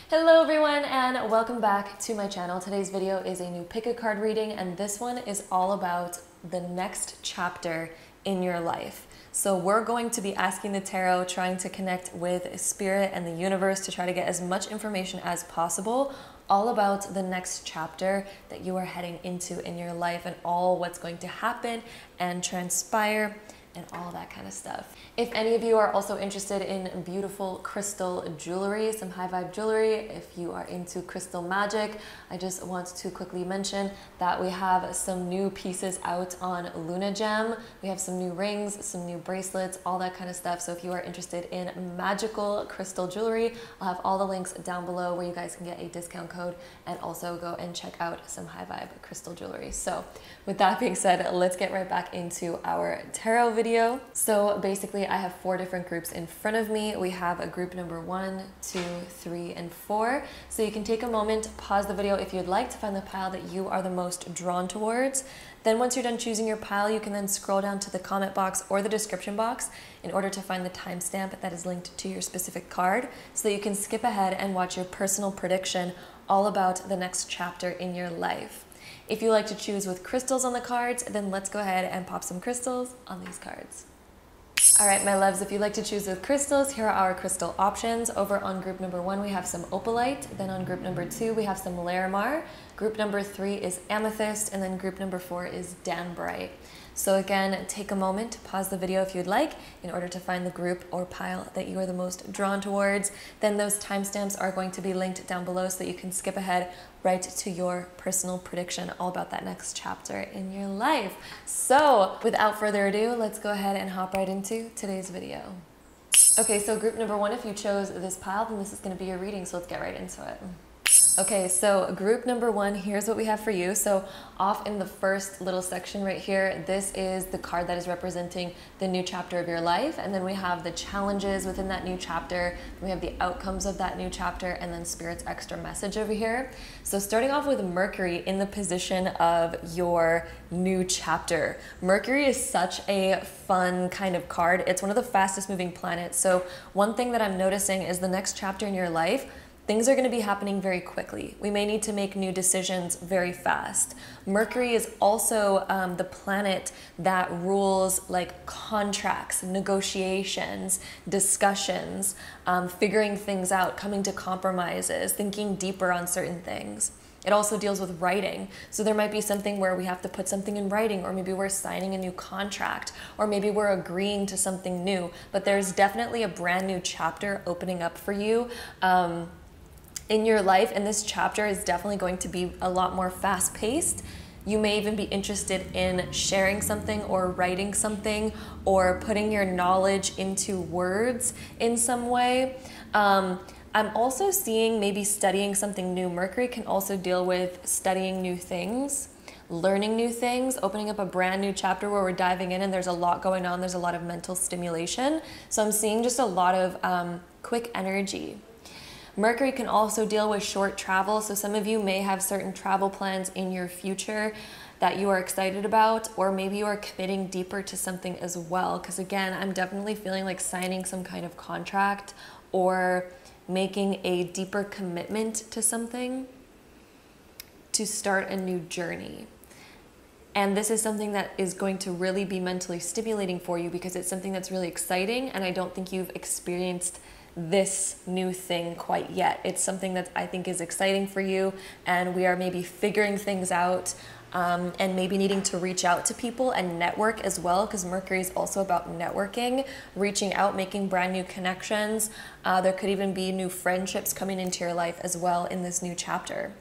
Hello everyone and welcome back to my channel. Today's video is a new pick a card reading, and this one is all about the next chapter in your life. So we're going to be asking the tarot, trying to connect with spirit and the universe to try to get as much information as possible all about the next chapter that you are heading into in your life and all what's going to happen and transpire and all that kind of stuff. If any of you are also interested in beautiful crystal jewelry, some high vibe jewelry, if you are into crystal magic, I just want to quickly mention that we have some new pieces out on Luna Gem. We have some new rings, some new bracelets, all that kind of stuff. So if you are interested in magical crystal jewelry, I'll have all the links down below where you guys can get a discount code and also go and check out some high vibe crystal jewelry. So with that being said, let's get right back into our tarot video. So basically I have 4 different groups in front of me. We have a group number 1, 2, 3, and 4. So you can take a moment, pause the video if you'd like to find the pile that you are the most drawn towards. Then once you're done choosing your pile, you can then scroll down to the comment box or the description box in order to find the timestamp that is linked to your specific card so that you can skip ahead and watch your personal prediction all about the next chapter in your life. If you like to choose with crystals on the cards, then let's go ahead and pop some crystals on these cards. All right, my loves, if you like to choose with crystals, here are our crystal options. Over on group number 1, we have some opalite. Then on group number 2, we have some larimar. Group number 3 is amethyst. And then group number 4 is danbrite. So again, take a moment, pause the video if you'd like, in order to find the group or pile that you are the most drawn towards. Then those timestamps are going to be linked down below so that you can skip ahead right to your personal prediction all about that next chapter in your life. So without further ado, let's go ahead and hop right into today's video. Okay, so group number 1, if you chose this pile, then this is going to be your reading, so let's get right into it. Okay, so group number 1, here's what we have for you. So off in the first little section right here, this is the card that is representing the new chapter of your life. And then we have the challenges within that new chapter. We have the outcomes of that new chapter, and then Spirit's extra message over here. So starting off with Mercury in the position of your new chapter. Mercury is such a fun kind of card. It's one of the fastest moving planets. So one thing that I'm noticing is the next chapter in your life, things are going to be happening very quickly. We may need to make new decisions very fast. Mercury is also the planet that rules like contracts, negotiations, discussions, figuring things out, coming to compromises, thinking deeper on certain things. It also deals with writing. So there might be something where we have to put something in writing, or maybe we're signing a new contract, or maybe we're agreeing to something new. But there's definitely a brand new chapter opening up for you in your life, and this chapter is definitely going to be a lot more fast-paced. You may even be interested in sharing something or writing something or putting your knowledge into words in some way. I'm also seeing maybe studying something new. Mercury can also deal with studying new things, learning new things, opening up a brand new chapter where we're diving in and there's a lot going on. There's a lot of mental stimulation. So I'm seeing just a lot of quick energy. Mercury can also deal with short travel, so some of you may have certain travel plans in your future that you are excited about, or maybe you are committing deeper to something as well, because again, I'm definitely feeling like signing some kind of contract or making a deeper commitment to something to start a new journey. And this is something that is going to really be mentally stimulating for you because it's something that's really exciting, and I don't think you've experienced this new thing quite yet. It's something that I think is exciting for you, and we are maybe figuring things out and maybe needing to reach out to people and network as well, because Mercury is also about networking, reaching out, making brand new connections. There could even be new friendships coming into your life as well in this new chapter.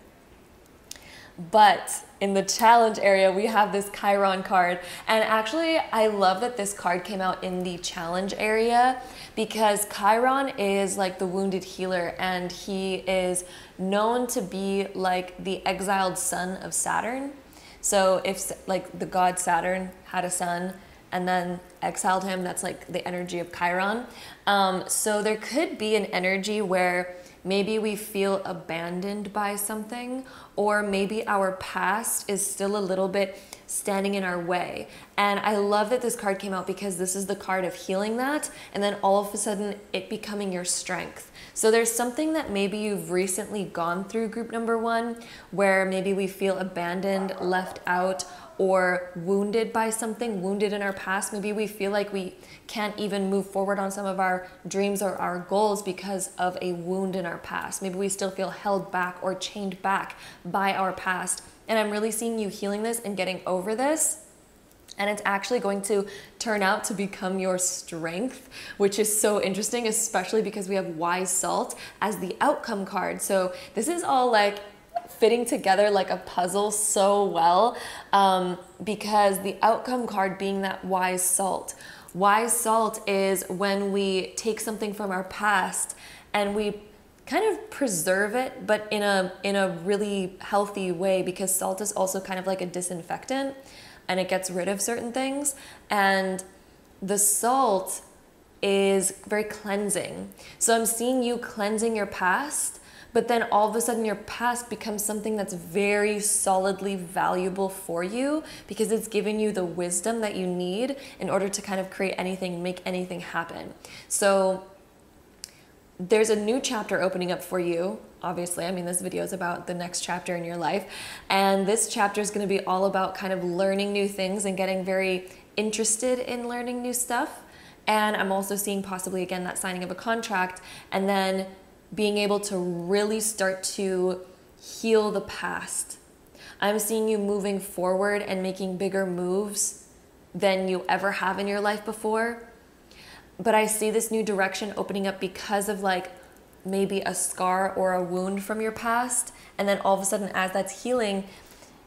But in the challenge area, we have this Chiron card. And actually, I love that this card came out in the challenge area because Chiron is like the wounded healer, and he is known to be like the exiled son of Saturn. So if like the god Saturn had a son and then exiled him, that's like the energy of Chiron. So there could be an energy where maybe we feel abandoned by something, or maybe our past is still a little bit standing in our way. And I love that this card came out because this is the card of healing that, and then all of a sudden it becoming your strength. So there's something that maybe you've recently gone through, group number one, where maybe we feel abandoned, left out, or wounded by something, wounded in our past. Maybe we feel like we can't even move forward on some of our dreams or our goals because of a wound in our past. Maybe we still feel held back or chained back by our past. And I'm really seeing you healing this and getting over this. And it's actually going to turn out to become your strength, which is so interesting, especially because we have Wise Salt as the outcome card. So this is all like fitting together like a puzzle so well, because the outcome card being that Wise Salt. Wise Salt is when we take something from our past and we kind of preserve it, but in a really healthy way, because salt is also kind of like a disinfectant and it gets rid of certain things. And the salt is very cleansing. So I'm seeing you cleansing your past, but then all of a sudden your past becomes something that's very solidly valuable for you because it's giving you the wisdom that you need in order to kind of create anything, make anything happen. So there's a new chapter opening up for you. Obviously, I mean, this video is about the next chapter in your life. And this chapter is going to be all about kind of learning new things and getting very interested in learning new stuff. And I'm also seeing possibly, again, that signing of a contract and then being able to really start to heal the past. I'm seeing you moving forward and making bigger moves than you ever have in your life before. But I see this new direction opening up because of like maybe a scar or a wound from your past. And then all of a sudden, as that's healing,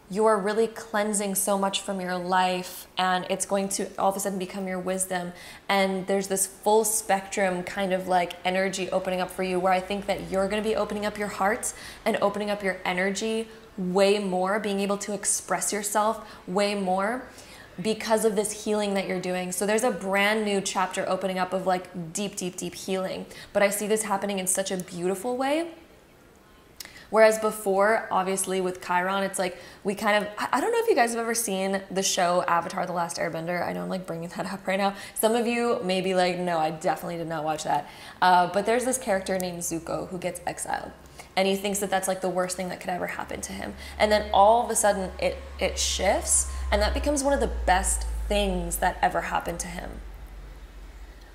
you're really cleansing so much from your life, and it's going to all of a sudden become your wisdom. And there's this full spectrum kind of like energy opening up for you, where I think that you're going to be opening up your heart and opening up your energy way more, being able to express yourself way more because of this healing that you're doing. So there's a brand new chapter opening up of like deep, deep, deep healing. But I see this happening in such a beautiful way. Whereas before, obviously with Chiron, it's like we kind of, I don't know if you guys have ever seen the show Avatar: The Last Airbender. I know I'm like bringing that up right now. Some of you may be like, no, I definitely did not watch that. But there's this character named Zuko who gets exiled. And he thinks that that's like the worst thing that could ever happen to him. And then all of a sudden it shifts, and that becomes one of the best things that ever happened to him.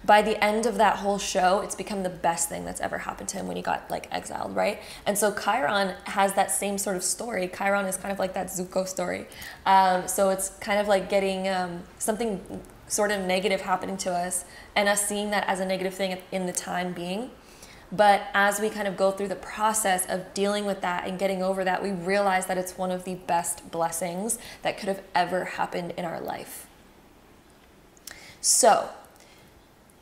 By the end of that whole show, it's become the best thing that's ever happened to him when he got like exiled, right? And so Chiron has that same sort of story. Chiron is kind of like that Zuko story. So it's kind of like getting something sort of negative happening to us and us seeing that as a negative thing in the time being. But as we kind of go through the process of dealing with that and getting over that, we realize that it's one of the best blessings that could have ever happened in our life. So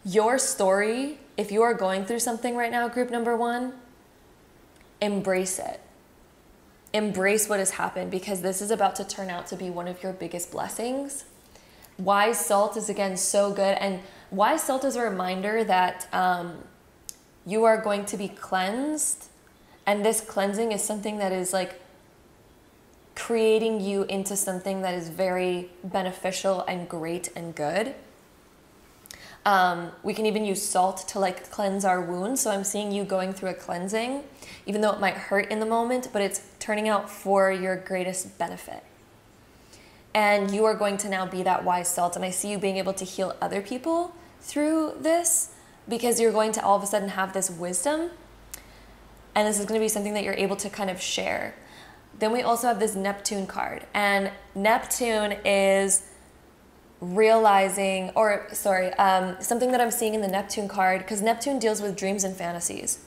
your story, if you are going through something right now, group number one, embrace it. Embrace what has happened, because this is about to turn out to be one of your biggest blessings. Wise Salt is, again, so good. And Wise Salt is a reminder that you are going to be cleansed. And this cleansing is something that is like creating you into something that is very beneficial and great and good. We can even use salt to like cleanse our wounds. So I'm seeing you going through a cleansing, even though it might hurt in the moment, but it's turning out for your greatest benefit. And you are going to now be that wise salt. And I see you being able to heal other people through this, because you're going to all of a sudden have this wisdom. And this is going to be something that you're able to kind of share. Then we also have this Neptune card. And Neptune is realizing, or sorry, something that I'm seeing in the Neptune card, because Neptune deals with dreams and fantasies.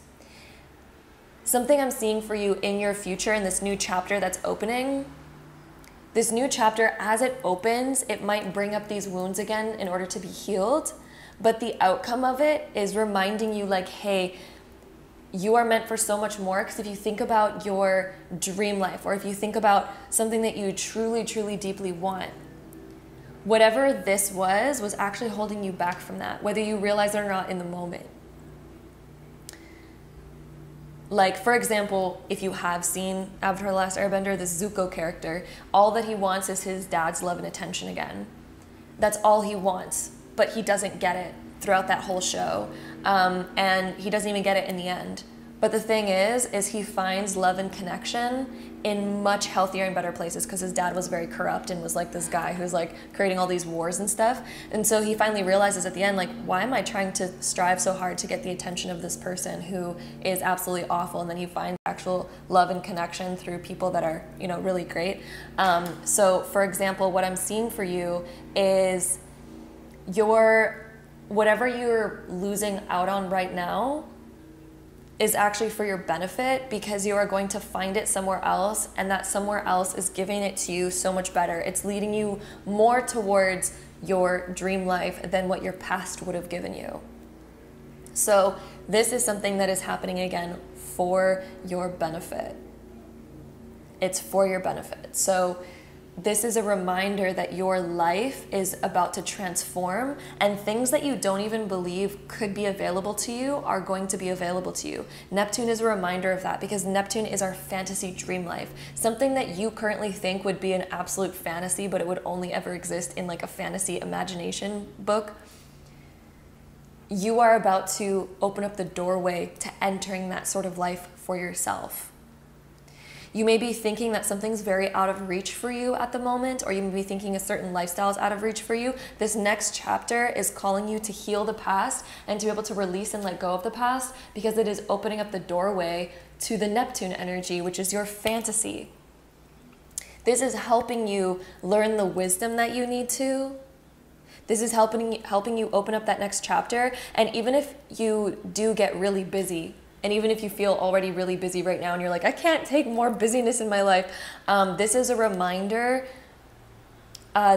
Something I'm seeing for you in your future in this new chapter that's opening. This new chapter, as it opens, it might bring up these wounds again in order to be healed. But the outcome of it is reminding you like, hey, you are meant for so much more. Because if you think about your dream life, or if you think about something that you truly, truly deeply want, whatever this was actually holding you back from that, whether you realize it or not in the moment. Like, for example, if you have seen Avatar: The Last Airbender, this Zuko character, all that he wants is his dad's love and attention again. That's all he wants, but he doesn't get it throughout that whole show. and he doesn't even get it in the end. But the thing is he finds love and connection in much healthier and better places, because his dad was very corrupt and was like this guy who's like creating all these wars and stuff. And so he finally realizes at the end, like, why am I trying to strive so hard to get the attention of this person who is absolutely awful? And then he finds actual love and connection through people that are, you know, really great. So for example, what I'm seeing for you is whatever you're losing out on right now is actually for your benefit, because you are going to find it somewhere else, and that somewhere else is giving it to you so much better. It's leading you more towards your dream life than what your past would have given you. So this is something that is happening again for your benefit. It's for your benefit. So this is a reminder that your life is about to transform, and things that you don't even believe could be available to you are going to be available to you. Neptune is a reminder of that, because Neptune is our fantasy dream life. Something that you currently think would be an absolute fantasy, but it would only ever exist in like a fantasy imagination book. You are about to open up the doorway to entering that sort of life for yourself. You may be thinking that something's very out of reach for you at the moment, or you may be thinking a certain lifestyle is out of reach for you. This next chapter is calling you to heal the past and to be able to release and let go of the past, because it is opening up the doorway to the Neptune energy, which is your fantasy. This is helping you learn the wisdom that you need to. This is helping you open up that next chapter. And even if you do get really busy, and even if you feel already really busy right now and you're like, I can't take more busyness in my life, this is a reminder.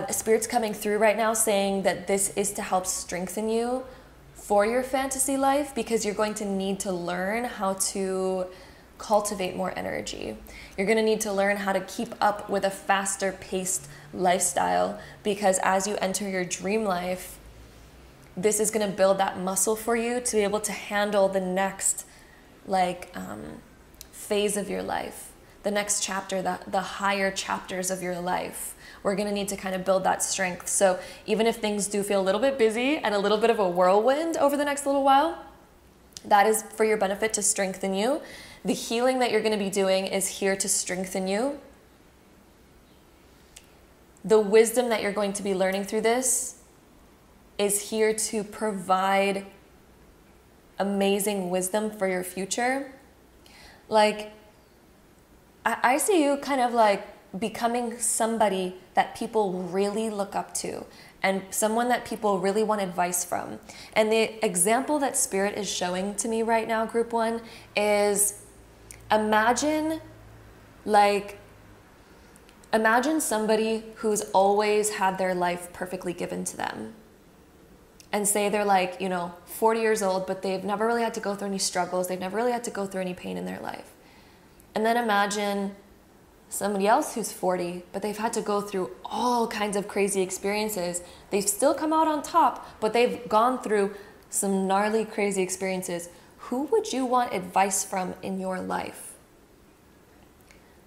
Spirit's coming through right now saying that this is to help strengthen you for your fantasy life, because you're going to need to learn how to cultivate more energy. You're going to need to learn how to keep up with a faster paced lifestyle, because as you enter your dream life, this is going to build that muscle for you to be able to handle the next phase of your life, the next chapter, the higher chapters of your life. We're going to need to kind of build that strength. So even if things do feel a little bit busy and a little bit of a whirlwind over the next little while, that is for your benefit, to strengthen you. The healing that you're going to be doing is here to strengthen you. The wisdom that you're going to be learning through this is here to provide amazing wisdom for your future. Like, I see you kind of like becoming somebody that people really look up to, and someone that people really want advice from. And the example that Spirit is showing to me right now, Group 1, is imagine somebody who's always had their life perfectly given to them. And say they're like, 40 years old, but they've never really had to go through any struggles. They've never really had to go through any pain in their life. And then imagine somebody else who's 40, but they've had to go through all kinds of crazy experiences. They've still come out on top, but they've gone through some gnarly, crazy experiences. Who would you want advice from in your life?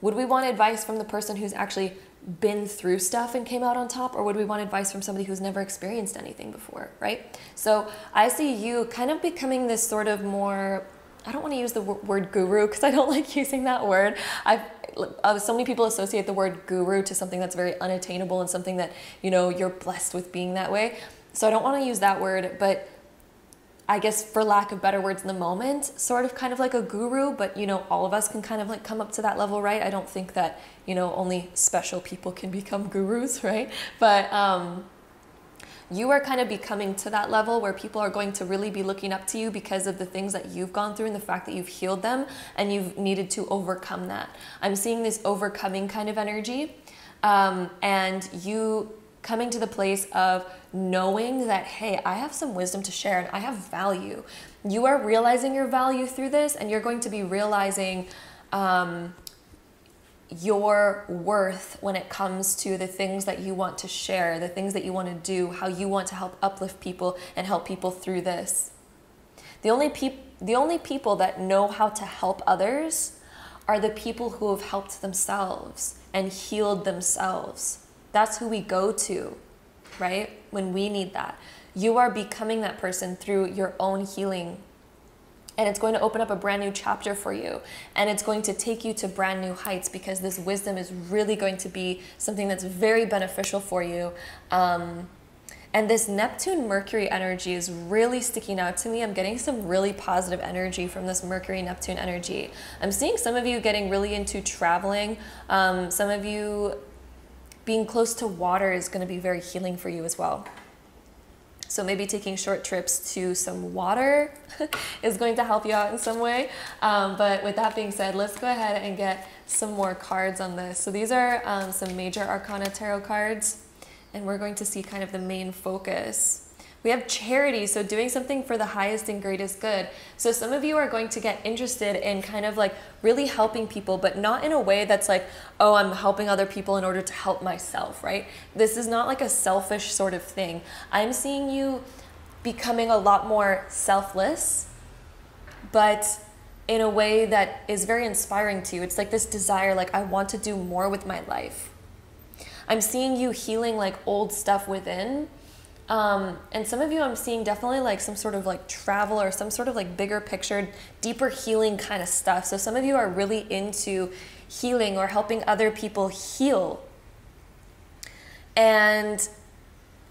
Would we want advice from the person who's actually been through stuff and came out on top, or would we want advice from somebody who's never experienced anything before, right? So I see you kind of becoming this sort of more, I don't want to use the word guru because I don't like using that word. So many people associate the word guru to something that's very unattainable and something that, you're blessed with being that way. So I don't want to use that word, but I guess for lack of better words in the moment, sort of kind of like a guru, but all of us can kind of like come up to that level, right? I don't think that, only special people can become gurus, right? But you are kind of becoming to that level where people are going to really be looking up to you because of the things that you've gone through and the fact that you've healed them and you've needed to overcome that. I'm seeing this overcoming kind of energy, and you coming to the place of knowing that, hey, I have some wisdom to share and I have value. You are realizing your value through this, and you're going to be realizing your worth when it comes to the things that you want to share, the things that you want to do, how you want to help uplift people and help people through this. The only people that know how to help others are the people who have helped themselves and healed themselves. That's who we go to, right? When we need that. You are becoming that person through your own healing. And it's going to open up a brand new chapter for you. And it's going to take you to brand new heights, because this wisdom is really going to be something that's very beneficial for you. And this Neptune-Mercury energy is really sticking out to me. I'm getting some really positive energy from this Mercury-Neptune energy. I'm seeing some of you getting really into traveling. Some of you being close to water is going to be very healing for you as well. So maybe taking short trips to some water is going to help you out in some way. But with that being said, let's go ahead and get some more cards on this. So these are some major arcana tarot cards. And we're going to see kind of the main focus. We have charity, so doing something for the highest and greatest good. So some of you are going to get interested in kind of like really helping people, but not in a way that's like, oh, I'm helping other people in order to help myself, right? This is not like a selfish sort of thing. I'm seeing you becoming a lot more selfless, but in a way that is very inspiring to you. It's like this desire, like, I want to do more with my life. I'm seeing you healing like old stuff within. And some of you I'm seeing definitely like some sort of like travel or some sort of like bigger picture, deeper healing kind of stuff. So some of you are really into healing or helping other people heal. And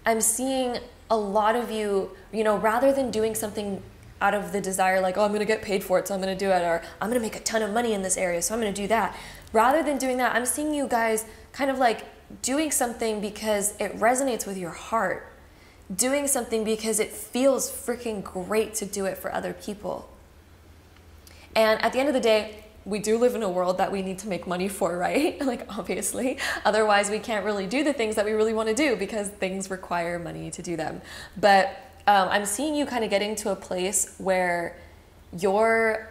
I'm seeing a lot of you, you know, rather than doing something out of the desire like, oh, I'm going to get paid for it, so I'm going to do it, or I'm going to make a ton of money in this area, so I'm going to do that. Rather than doing that, I'm seeing you guys kind of like doing something because it resonates with your heart, doing something because it feels freaking great to do it for other people. And at the end of the day, we do live in a world that we need to make money for, right? Like, obviously, otherwise we can't really do the things that we really want to do, because things require money to do them. But I'm seeing you kind of getting to a place where you're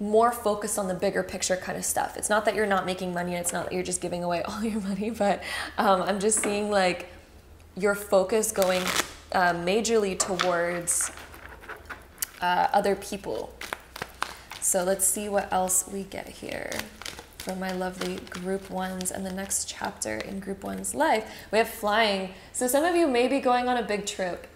more focused on the bigger picture kind of stuff. It's not that you're not making money, and it's not that you're just giving away all your money, but I'm just seeing like your focus going majorly towards other people. So let's see what else we get here from my lovely group ones and the next chapter in group one's life. We have flying. So some of you may be going on a big trip.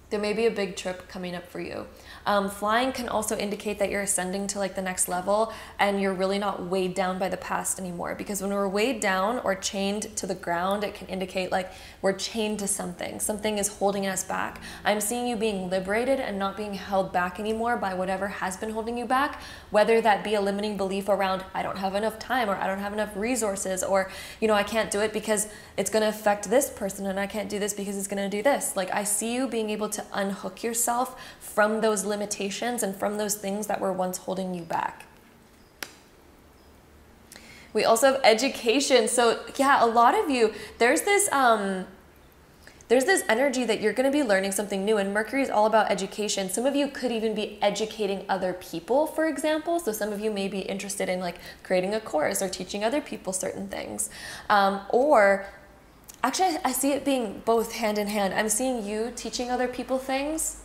There may be a big trip coming up for you. Flying can also indicate that you're ascending to like the next level, and you're really not weighed down by the past anymore. Because when we're weighed down or chained to the ground, it can indicate like we're chained to something. Something is holding us back. I'm seeing you being liberated and not being held back anymore by whatever has been holding you back, whether that be a limiting belief around, I don't have enough time, or I don't have enough resources, or, you know, I can't do it because it's going to affect this person, and I can't do this because it's going to do this. Like, I see you being able to unhook yourself from those limitations and from those things that were once holding you back. We also have education. So yeah, a lot of you, there's this energy that you're going to be learning something new, and Mercury is all about education. Some of you could even be educating other people, for example. So some of you may be interested in like creating a course or teaching other people certain things. Or actually, I see it being both hand in hand. I'm seeing you teaching other people things.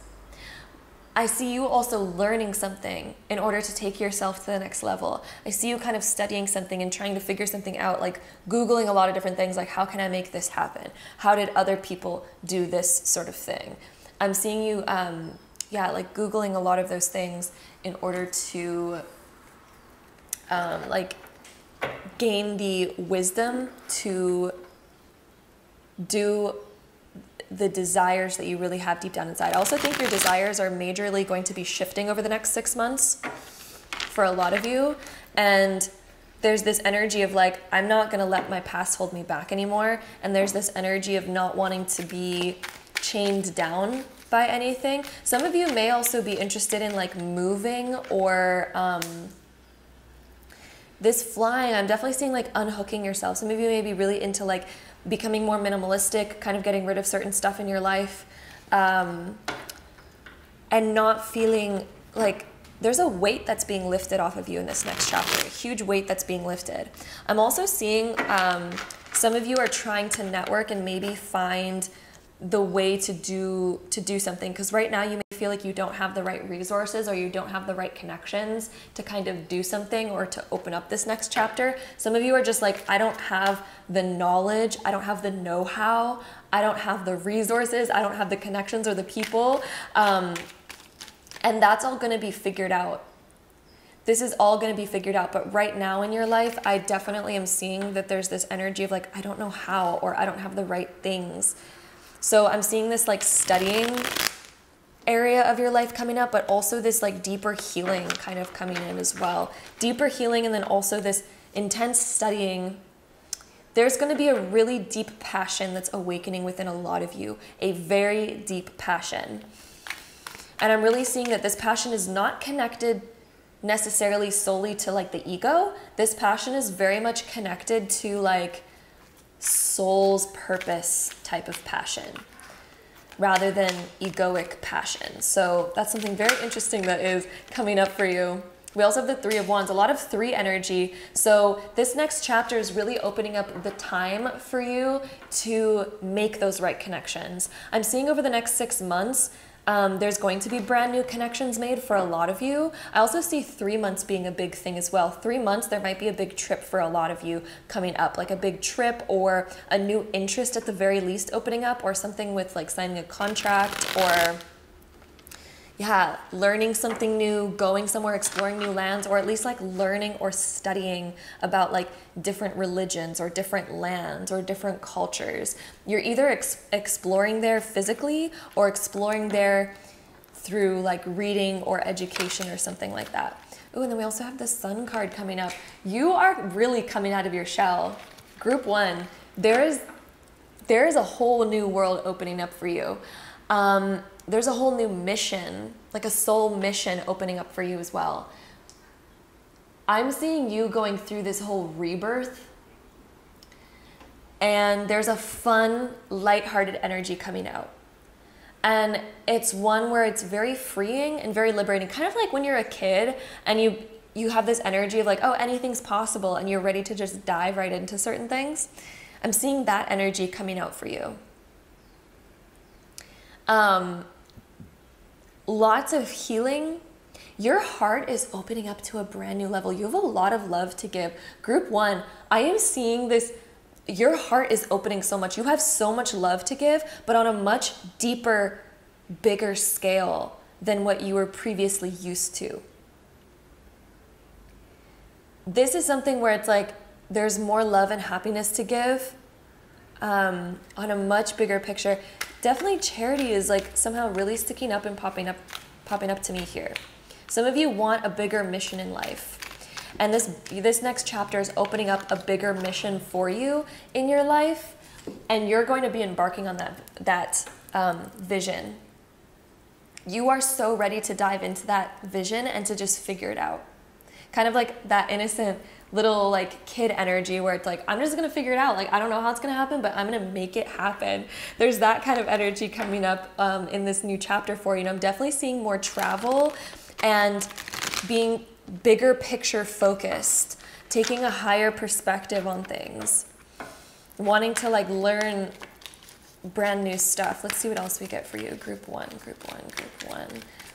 I see you also learning something in order to take yourself to the next level. I see you kind of studying something and trying to figure something out, like Googling a lot of different things, like how can I make this happen? How did other people do this sort of thing? I'm seeing you, yeah, like Googling a lot of those things in order to like gain the wisdom to do the desires that you really have deep down inside. I also think your desires are majorly going to be shifting over the next 6 months for a lot of you. And there's this energy of like, I'm not going to let my past hold me back anymore. And there's this energy of not wanting to be chained down by anything. Some of you may also be interested in like moving, or this flying, I'm definitely seeing like unhooking yourself. Some of you may be really into like becoming more minimalistic, kind of getting rid of certain stuff in your life, and not feeling like there's a weight that's being lifted off of you in this next chapter, a huge weight that's being lifted. I'm also seeing some of you are trying to network and maybe find the way to do something, because right now you may feel like you don't have the right resources or you don't have the right connections to kind of do something or to open up this next chapter. Some of you are just like, I don't have the knowledge, I don't have the know-how, I don't have the resources, I don't have the connections or the people, and that's all going to be figured out. This is all going to be figured out, but right now in your life, I definitely am seeing that there's this energy of like, I don't know how, or I don't have the right things. So I'm seeing this like studying area of your life coming up, but also this like deeper healing kind of coming in as well. Deeper healing, and then also this intense studying. There's going to be a really deep passion that's awakening within a lot of you, a very deep passion. And I'm really seeing that this passion is not connected necessarily solely to like the ego. This passion is very much connected to like soul's purpose type of passion rather than egoic passion. So that's something very interesting that is coming up for you. We also have the Three of Wands, a lot of 3 energy. So this next chapter is really opening up the time for you to make those right connections. I'm seeing over the next 6 months, there's going to be brand new connections made for a lot of you. I also see 3 months being a big thing as well. 3 months, there might be a big trip for a lot of you coming up, like a big trip or a new interest at the very least opening up, or something with like signing a contract, or yeah, learning something new, going somewhere, exploring new lands, or at least like learning or studying about like different religions or different lands or different cultures. You're either exploring there physically or exploring there through like reading or education or something like that. Oh, and then we also have the Sun card coming up. You are really coming out of your shell. Group 1, there is a whole new world opening up for you. There's a whole new mission, like a soul mission opening up for you as well. I'm seeing you going through this whole rebirth, and there's a fun, lighthearted energy coming out. And it's one where it's very freeing and very liberating, kind of like when you're a kid and you have this energy of like, oh, anything's possible, and you're ready to just dive right into certain things. I'm seeing that energy coming out for you. Lots of healing. Your heart is opening up to a brand new level. You have a lot of love to give. Group 1, I am seeing this. Your heart is opening so much. You have so much love to give, but on a much deeper, bigger scale than what you were previously used to. This is something where it's like there's more love and happiness to give on a much bigger picture. Definitely charity is like somehow really sticking up and popping up to me here. Some of you want a bigger mission in life. And this next chapter is opening up a bigger mission for you in your life. And you're going to be embarking on that vision. You are so ready to dive into that vision and to just figure it out. Kind of like that innocent little like kid energy where it's like, I'm just gonna figure it out. Like, I don't know how it's gonna happen, but I'm gonna make it happen. There's that kind of energy coming up in this new chapter for you. And I'm definitely seeing more travel and being bigger picture focused, taking a higher perspective on things, wanting to like learn brand new stuff. Let's see what else we get for you. Group 1, group 1, group 1.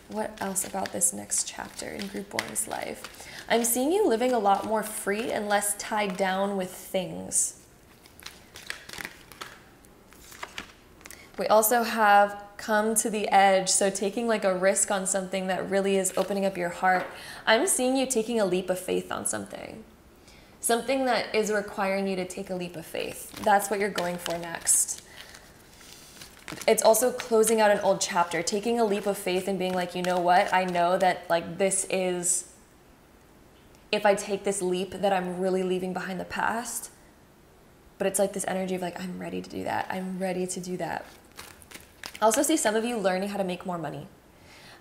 What else about this next chapter in group 1's life? I'm seeing you living a lot more free and less tied down with things. We also have come to the edge, so taking like a risk on something that really is opening up your heart. I'm seeing you taking a leap of faith on something. Something that is requiring you to take a leap of faith. That's what you're going for next. It's also closing out an old chapter, taking a leap of faith and being like, you know what? I know that like this is, if I take this leap, that I'm really leaving behind the past. But it's like this energy of like, I'm ready to do that. I'm ready to do that. I also see some of you learning how to make more money.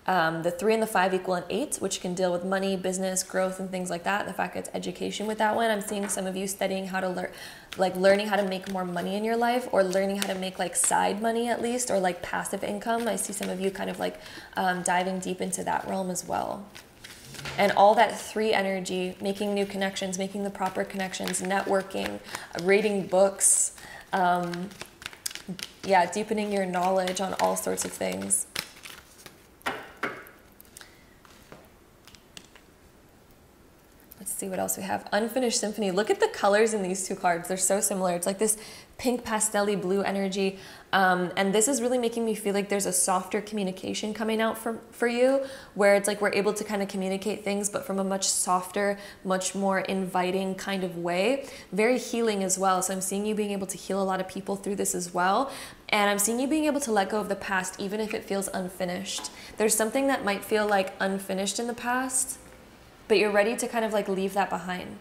The 3 and the 5 equal an 8, which can deal with money, business, growth, and things like that. The fact that it's education with that one. I'm seeing some of you studying how to learn, like learning how to make more money in your life, or learning how to make like side money at least, or like passive income. I see some of you kind of like diving deep into that realm as well. And all that 3 energy, making new connections, making the proper connections, networking, reading books, yeah, deepening your knowledge on all sorts of things. Let's see what else we have. Unfinished Symphony. Look at the colors in these two cards. They're so similar. It's like this pink pastel-y blue energy. And this is really making me feel like there's a softer communication coming out for you, where it's like we're able to kind of communicate things, but from a much softer, much more inviting kind of way. Very healing as well. So I'm seeing you being able to heal a lot of people through this as well. And I'm seeing you being able to let go of the past, even if it feels unfinished. There's something that might feel like unfinished in the past, but you're ready to kind of like leave that behind.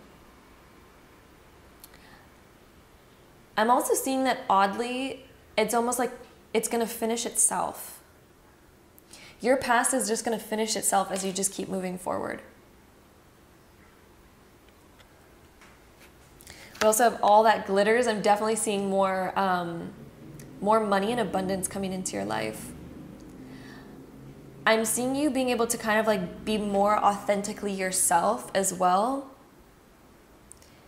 I'm also seeing that oddly, it's almost like it's going to finish itself. Your past is just going to finish itself as you just keep moving forward. We also have all that glitters. I'm definitely seeing more money and abundance coming into your life. I'm seeing you being able to kind of like be more authentically yourself as well.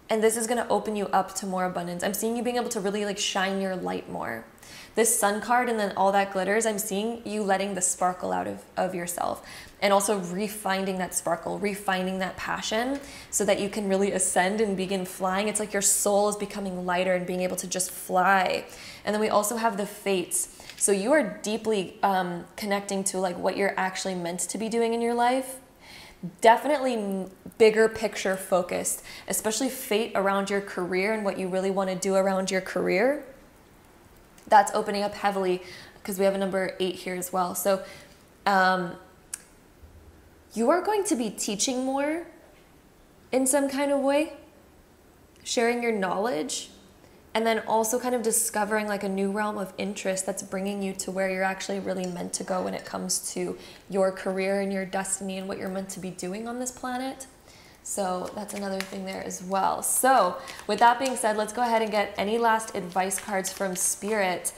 And this is going to open you up to more abundance. I'm seeing you being able to really like shine your light more. This sun card and then all that glitters, I'm seeing you letting the sparkle out of yourself, and also refinding that sparkle, refinding that passion so that you can really ascend and begin flying. It's like your soul is becoming lighter and being able to just fly. And then we also have the fates. So you are deeply connecting to like what you're actually meant to be doing in your life. Definitely bigger picture focused, especially fate around your career and what you really want to do around your career. That's opening up heavily because we have a number 8 here as well. So you are going to be teaching more in some kind of way, sharing your knowledge, and then also kind of discovering like a new realm of interest that's bringing you to where you're actually really meant to go when it comes to your career and your destiny and what you're meant to be doing on this planet. So that's another thing there as well. So with that being said, let's go ahead and get any last advice cards from Spirit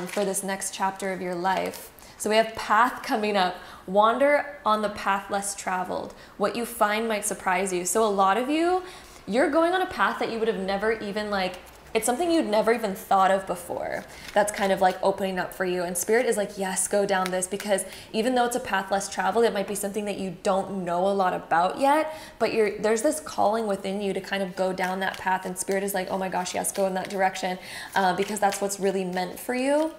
for this next chapter of your life. So we have path coming up. Wander on the path less traveled. What you find might surprise you. So a lot of you, you're going on a path that you would have never even like, it's something you'd never even thought of before. That's kind of like opening up for you. And Spirit is like, yes, go down this, because even though it's a path less traveled, it might be something that you don't know a lot about yet, but there's this calling within you to kind of go down that path. And Spirit is like, oh my gosh, yes, go in that direction, because that's what's really meant for you.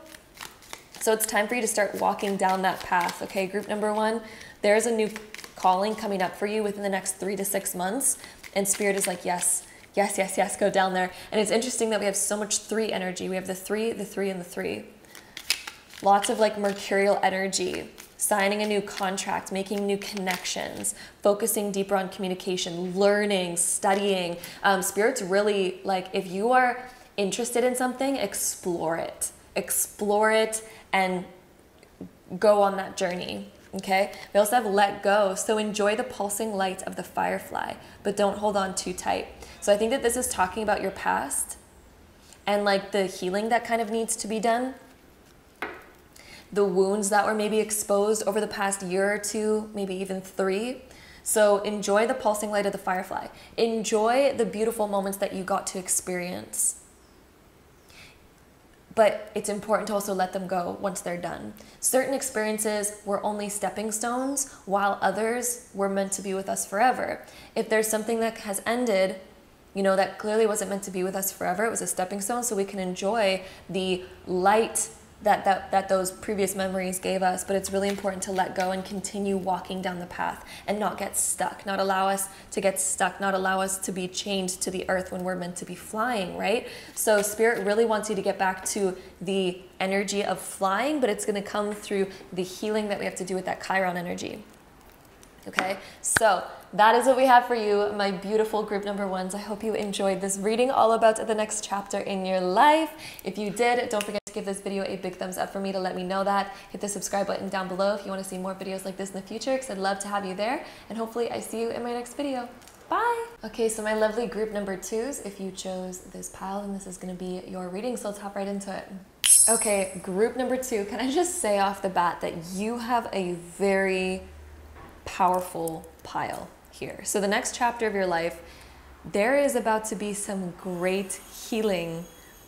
So it's time for you to start walking down that path. Okay, group number 1, there's a new calling coming up for you within the next 3 to 6 months. And Spirit is like, yes, yes, yes, yes, go down there. And it's interesting that we have so much 3 energy. We have the 3, the 3, and the 3. Lots of like mercurial energy, signing a new contract, making new connections, focusing deeper on communication, learning, studying. Spirit's really like, if you are interested in something, explore it. Explore it and go on that journey. Okay, we also have let go. So enjoy the pulsing light of the firefly, but don't hold on too tight. So I think that this is talking about your past and like the healing that kind of needs to be done. The wounds that were maybe exposed over the past year or 2, maybe even 3. So enjoy the pulsing light of the firefly. Enjoy the beautiful moments that you got to experience. But it's important to also let them go once they're done. Certain experiences were only stepping stones, while others were meant to be with us forever. If there's something that has ended, you know, that clearly wasn't meant to be with us forever, it was a stepping stone, so we can enjoy the light that those previous memories gave us. But it's really important to let go and continue walking down the path and not get stuck, not allow us to get stuck, not allow us to be chained to the earth when we're meant to be flying, right? So Spirit really wants you to get back to the energy of flying, but it's going to come through the healing that we have to do with that Chiron energy. Okay, so that is what we have for you, my beautiful group number 1s. I hope you enjoyed this reading all about the next chapter in your life. If you did, don't forget to give this video a big thumbs up for me to let me know that. Hit the subscribe button down below if you want to see more videos like this in the future, because I'd love to have you there. And hopefully I see you in my next video. Bye. Okay, so my lovely group number 2s, if you chose this pile, then this is going to be your reading. So let's hop right into it. Okay, group number 2, can I just say off the bat that you have a very powerful pile here. So the next chapter of your life, there is about to be some great healing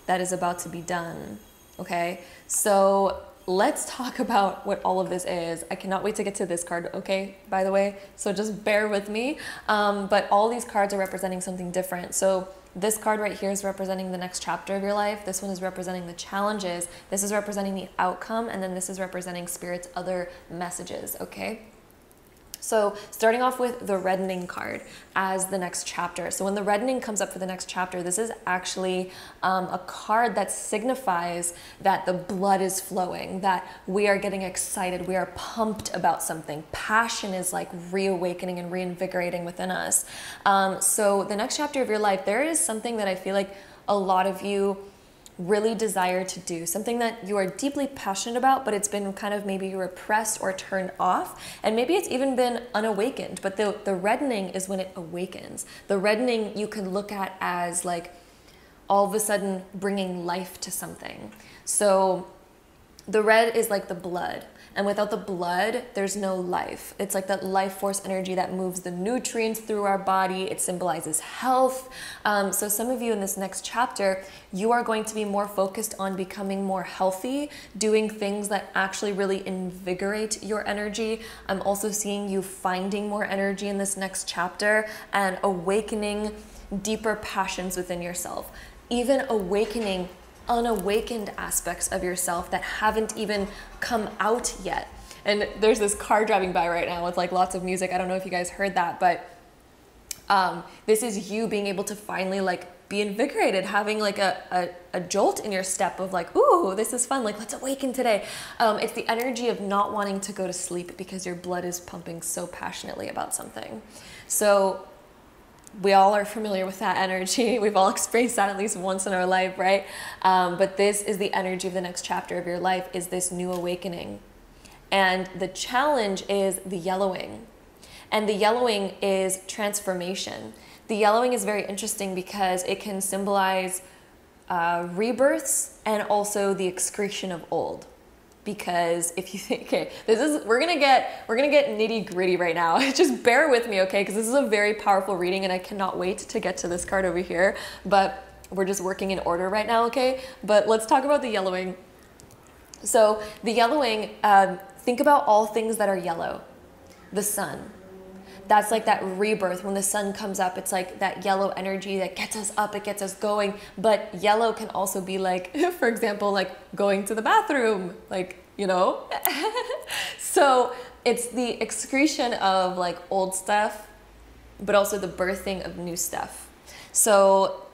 that is about to be done. Okay, so let's talk about what all of this is. I cannot wait to get to this card, okay, by the way, so just bear with me. But all these cards are representing something different. So this card right here is representing the next chapter of your life. This one is representing the challenges. This is representing the outcome. And then this is representing Spirit's other messages, okay? So starting off with the reddening card as the next chapter. So when the reddening comes up for the next chapter, this is actually a card that signifies that the blood is flowing, that we are getting excited, we are pumped about something. Passion is like reawakening and reinvigorating within us. So the next chapter of your life, there is something that I feel like a lot of you really desire to do, something that you are deeply passionate about, but it's been kind of maybe repressed or turned off, and maybe it's even been unawakened. But the reddening is when it awakens. The reddening you can look at as like all of a sudden bringing life to something. So the red is like the blood, and without the blood, there's no life. It's like that life force energy that moves the nutrients through our body. It symbolizes health. So some of you in this next chapter, you are going to be more focused on becoming more healthy, doing things that actually really invigorate your energy. I'm also seeing you finding more energy in this next chapter and awakening deeper passions within yourself, even awakening unawakened aspects of yourself that haven't even come out yet. And there's this car driving by right now with like lots of music. I don't know if you guys heard that, but this is you being able to finally like be invigorated, having like a jolt in your step of like, ooh, this is fun, like let's awaken today. It's the energy of not wanting to go to sleep because your blood is pumping so passionately about something. So we all are familiar with that energy. We've all experienced that at least once in our life, right? But this is the energy of the next chapter of your life, is this new awakening. And the challenge is the yellowing. And the yellowing is transformation. The yellowing is very interesting because it can symbolize rebirths and also the excretion of old. Because if you think, okay, we're gonna get nitty gritty right now. Just bear with me, okay? Because this is a very powerful reading and I cannot wait to get to this card over here. But we're just working in order right now, okay? But let's talk about the yellowing. So the yellowing, think about all things that are yellow. The sun. That's like that rebirth. When the sun comes up, it's like that yellow energy that gets us up, it gets us going. But yellow can also be like, for example, like going to the bathroom, like, you know? So it's the excretion of like old stuff, but also the birthing of new stuff. So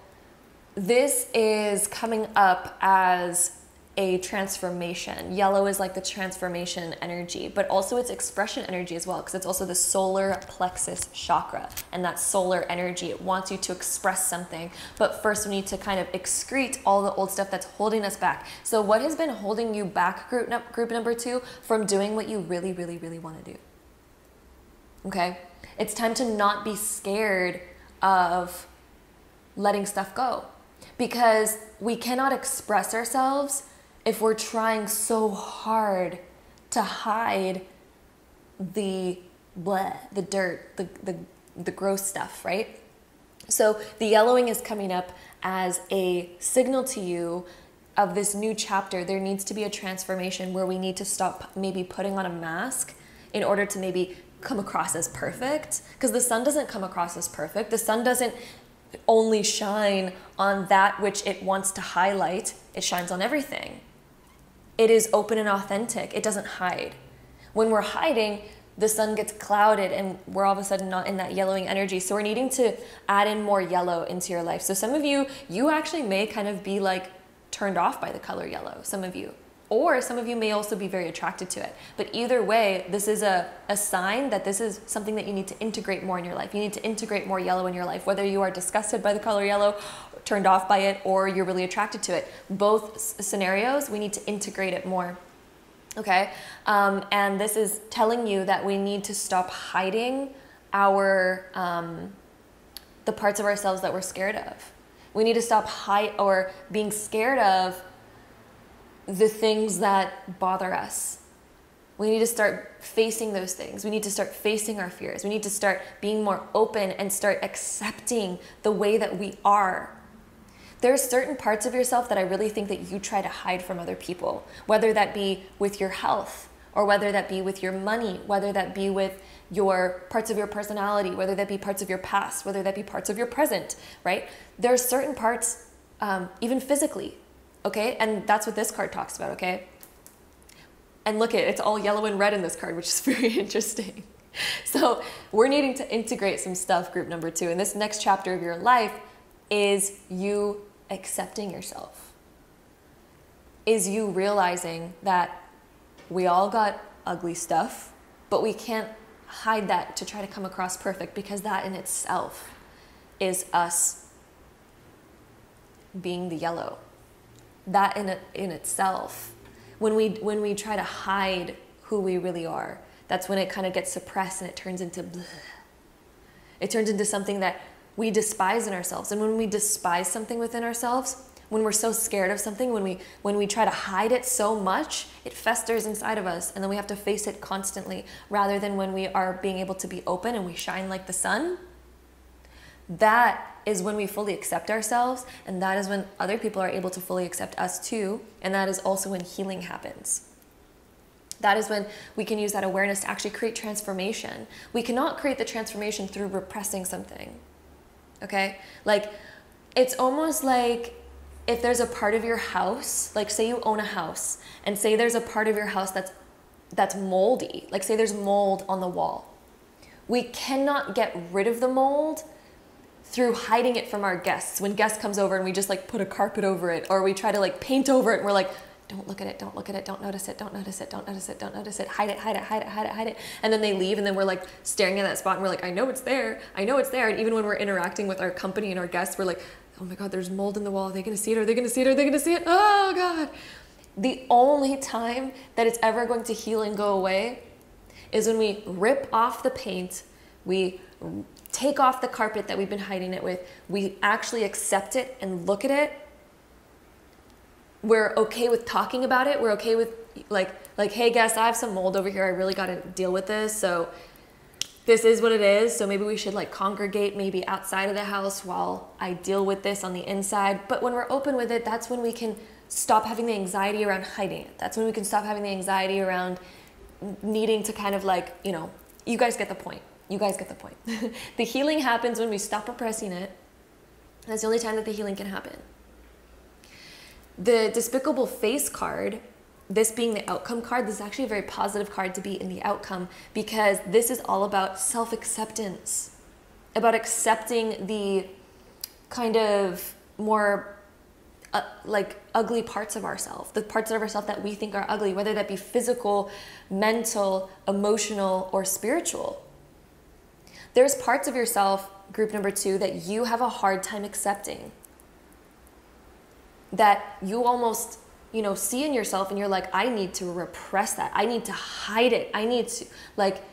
this is coming up as a transformation. Yellow is like the transformation energy, but also it's expression energy as well, because it's also the solar plexus chakra, and that solar energy, it wants you to express something. But first we need to kind of excrete all the old stuff that's holding us back. So what has been holding you back, group number 2, from doing what you really, really, really want to do? Okay? It's time to not be scared of letting stuff go, because we cannot express ourselves if we're trying so hard to hide the bleh, the dirt, the gross stuff, right? So the yellowing is coming up as a signal to you of this new chapter. There needs to be a transformation where we need to stop maybe putting on a mask in order to maybe come across as perfect, because the sun doesn't come across as perfect. The sun doesn't only shine on that which it wants to highlight. It shines on everything. It is open and authentic. It doesn't hide. When we're hiding, the sun gets clouded and we're all of a sudden not in that yellowing energy. So we're needing to add in more yellow into your life. So some of you actually may kind of be like turned off by the color yellow, some of you. Or some of you may also be very attracted to it. But either way, this is a sign that this is something that you need to integrate more in your life. You need to integrate more yellow in your life, whether you are disgusted by the color yellow, turned off by it, or you're really attracted to it. Both scenarios, we need to integrate it more. Okay? And this is telling you that we need to stop hiding our the parts of ourselves that we're scared of. We need to stop being scared of the things that bother us. We need to start facing those things. We need to start facing our fears. We need to start being more open and start accepting the way that we are. There's certain parts of yourself that I really think that you try to hide from other people, whether that be with your health, or whether that be with your money, whether that be with your parts of your personality, whether that be parts of your past, whether that be parts of your present, right? There are certain parts, even physically, okay? And that's what this card talks about, okay? And look it's all yellow and red in this card, which is very interesting. So we're needing to integrate some stuff, group number 2. And this next chapter of your life is you accepting yourself. Is you realizing that we all got ugly stuff, but we can't hide that to try to come across perfect, because that in itself is us being the yellow. That in itself, when we try to hide who we really are, that's when it kind of gets suppressed and it turns into bleh. It turns into something that we despise in ourselves. And when we despise something within ourselves, when we're so scared of something, when we try to hide it so much, it festers inside of us, and then we have to face it constantly, rather than when we are being able to be open and we shine like the sun. That is when we fully accept ourselves, and that is when other people are able to fully accept us too, and that is also when healing happens. That is when we can use that awareness to actually create transformation. We cannot create the transformation through repressing something, okay? Like, it's almost like if there's a part of your house, like say you own a house, and say there's a part of your house that's moldy, like say there's mold on the wall. We cannot get rid of the mold through hiding it from our guests. When guest comes over and we just like put a carpet over it, or we try to like paint over it, and we're like, don't look at it, don't look at it, don't notice it, don't notice it, don't notice it, don't notice it, hide it, hide it, hide it, hide it, hide it. And then they leave, and then we're like staring at that spot, and we're like, I know it's there, I know it's there. And even when we're interacting with our company and our guests, we're like, oh my God, there's mold in the wall. Are they gonna see it? Are they gonna see it? Are they gonna see it? Oh God. The only time that it's ever going to heal and go away is when we rip off the paint, we take off the carpet that we've been hiding it with, we actually accept it and look at it. We're okay with talking about it. We're okay with like, hey guys, I have some mold over here. I really got to deal with this. So this is what it is. So maybe we should like congregate maybe outside of the house while I deal with this on the inside. But when we're open with it, that's when we can stop having the anxiety around hiding it. That's when we can stop having the anxiety around needing to kind of like, you know, you guys get the point. You guys get the point. The healing happens when we stop repressing it. That's the only time that the healing can happen. The despicable face card, this being the outcome card, this is actually a very positive card to be in the outcome, because this is all about self-acceptance, about accepting the kind of more like ugly parts of ourselves, the parts of ourselves that we think are ugly, whether that be physical, mental, emotional, or spiritual. There's parts of yourself, group number 2, that you have a hard time accepting, that you almost, you know, see in yourself and you're like, I need to repress that. I need to hide it. I need to, like,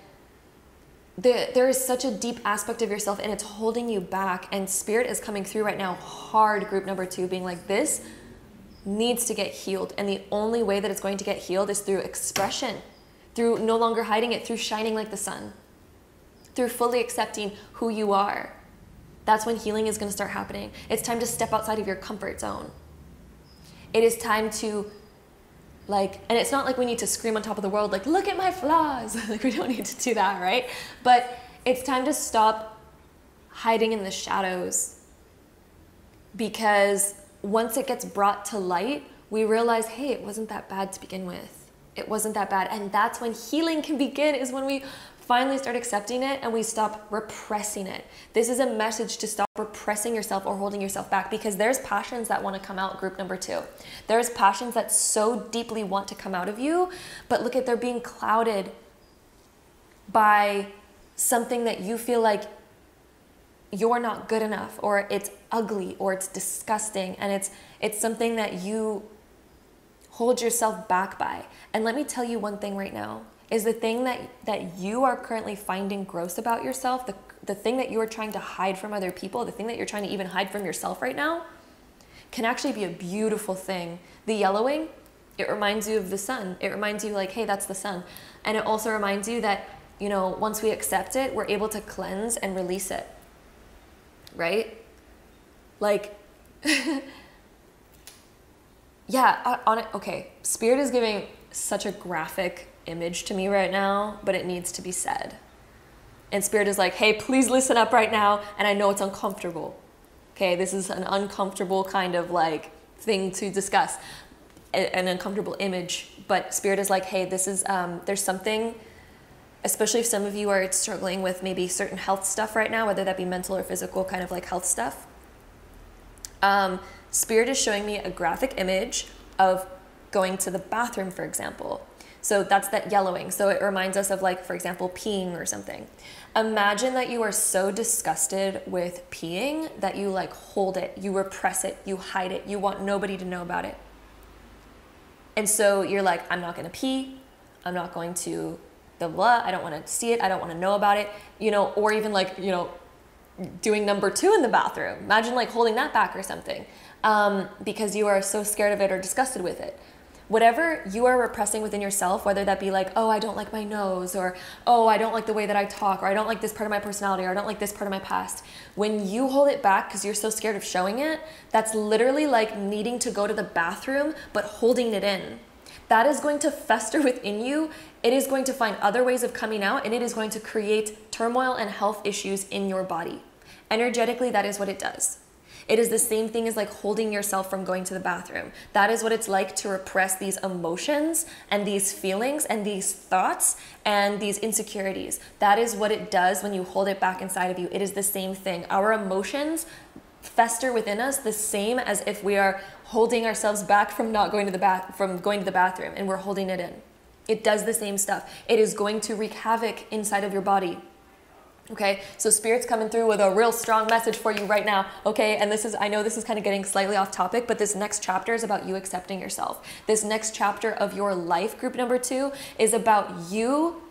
there is such a deep aspect of yourself and it's holding you back, and spirit is coming through right now hard, group number 2, being like, this needs to get healed. And the only way that it's going to get healed is through expression, through no longer hiding it, through shining like the sun, through fully accepting who you are. That's when healing is going to start happening. It's time to step outside of your comfort zone. It is time to, like, and it's not like we need to scream on top of the world, like, look at my flaws. Like, we don't need to do that, right? But it's time to stop hiding in the shadows, because once it gets brought to light, we realize, hey, it wasn't that bad to begin with. It wasn't that bad. And that's when healing can begin, is when we finally start accepting it and we stop repressing it. This is a message to stop repressing yourself or holding yourself back, because there's passions that want to come out, group number 2. There's passions that so deeply want to come out of you, but look at, they're being clouded by something that you feel like you're not good enough, or it's ugly, or it's disgusting, and it's something that you hold yourself back by. And let me tell you one thing right now, is the thing that you are currently finding gross about yourself, the thing that you are trying to hide from other people, the thing that you're trying to even hide from yourself right now, can actually be a beautiful thing. The yellowing, it reminds you of the sun. It reminds you like, hey, that's the sun. And it also reminds you that, you know, once we accept it, we're able to cleanse and release it, right? Like, Yeah, on it. Okay, Spirit is giving such a graphic image to me right now, but it needs to be said. And Spirit is like, hey, please listen up right now. And I know it's uncomfortable. Okay, this is an uncomfortable kind of like thing to discuss, an uncomfortable image. But Spirit is like, hey, this is, there's something, especially if some of you are struggling with maybe certain health stuff right now, whether that be mental or physical kind of like health stuff. Spirit is showing me a graphic image of going to the bathroom, for example. So that's that yellowing. So it reminds us of like, for example, peeing or something. Imagine that you are so disgusted with peeing that you like hold it, you repress it, you hide it, you want nobody to know about it. And so you're like, I'm not going to pee. I'm not going to blah, blah. I don't want to see it. I don't want to know about it, you know, or even like, you know, doing number 2 in the bathroom. Imagine like holding that back or something, because you are so scared of it or disgusted with it. Whatever you are repressing within yourself, whether that be like, oh, I don't like my nose, or oh, I don't like the way that I talk, or I don't like this part of my personality, or I don't like this part of my past. When you hold it back because you're so scared of showing it, that's literally like needing to go to the bathroom, but holding it in. That is going to fester within you. It is going to find other ways of coming out, and it is going to create turmoil and health issues in your body. Energetically, that is what it does. It is the same thing as like holding yourself from going to the bathroom. That is what it's like to repress these emotions and these feelings and these thoughts and these insecurities. That is what it does when you hold it back inside of you. It is the same thing. Our emotions fester within us the same as if we are holding ourselves back from not going to the bathroom, and we're holding it in. It does the same stuff. It is going to wreak havoc inside of your body. Okay, so Spirit's coming through with a real strong message for you right now, okay? And this is, I know this is kind of getting slightly off topic, but this next chapter is about you accepting yourself. This next chapter of your life, group number 2, is about you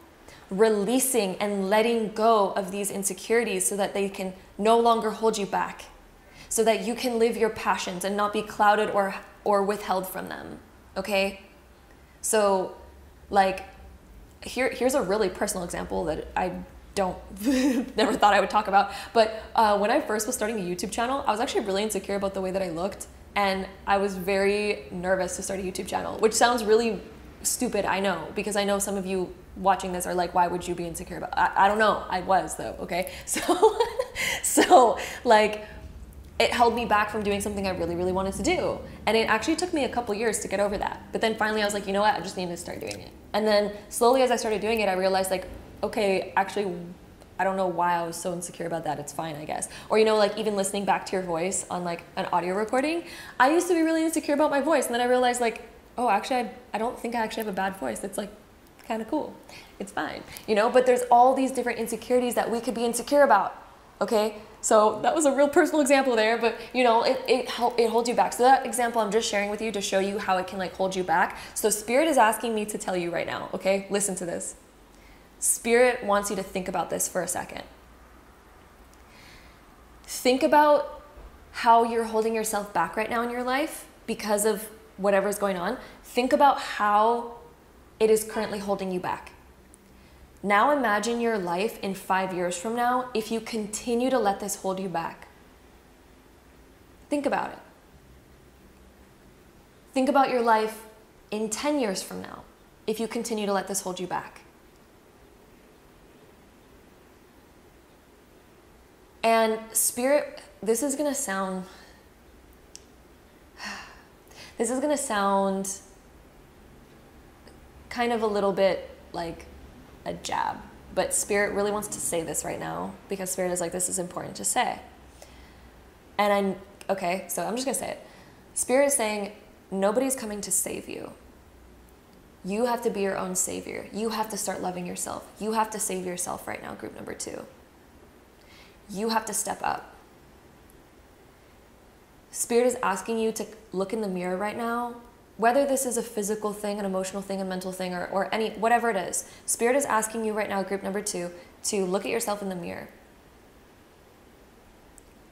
releasing and letting go of these insecurities so that they can no longer hold you back, so that you can live your passions and not be clouded or withheld from them, okay? So, like, here's a really personal example that I never thought I would talk about. But when I first was starting a YouTube channel, I was actually really insecure about the way that I looked. And I was very nervous to start a YouTube channel, which sounds really stupid, I know, because I know some of you watching this are like, why would you be insecure about it? I don't know. I was though, okay? So like, it held me back from doing something I really, really wanted to do. And it actually took me a couple years to get over that. But then finally I was like, you know what? I just need to start doing it. And then slowly as I started doing it, I realized like, okay, actually, I don't know why I was so insecure about that. It's fine, I guess. Or, you know, like even listening back to your voice on like an audio recording, I used to be really insecure about my voice. And then I realized like, oh, actually, I don't think I actually have a bad voice. It's like kind of cool. It's fine, you know, but there's all these different insecurities that we could be insecure about. Okay. So that was a real personal example there, but you know, it holds you back. So that example I'm just sharing with you to show you how it can like hold you back. So Spirit is asking me to tell you right now, okay, listen to this. Spirit wants you to think about this for a second. Think about how you're holding yourself back right now in your life because of whatever's going on. Think about how it is currently holding you back. Now imagine your life in 5 years from now if you continue to let this hold you back. Think about it. Think about your life in 10 years from now if you continue to let this hold you back. And Spirit, this is going to sound kind of a little bit like a jab, but Spirit really wants to say this right now because Spirit is like, this is important to say. And okay, so I'm just going to say it. Spirit is saying, nobody's coming to save you. You have to be your own savior. You have to start loving yourself. You have to save yourself right now, group number 2. You have to step up. Spirit is asking you to look in the mirror right now, whether this is a physical thing, an emotional thing, a mental thing, or any, whatever it is. Spirit is asking you right now, group number 2, to look at yourself in the mirror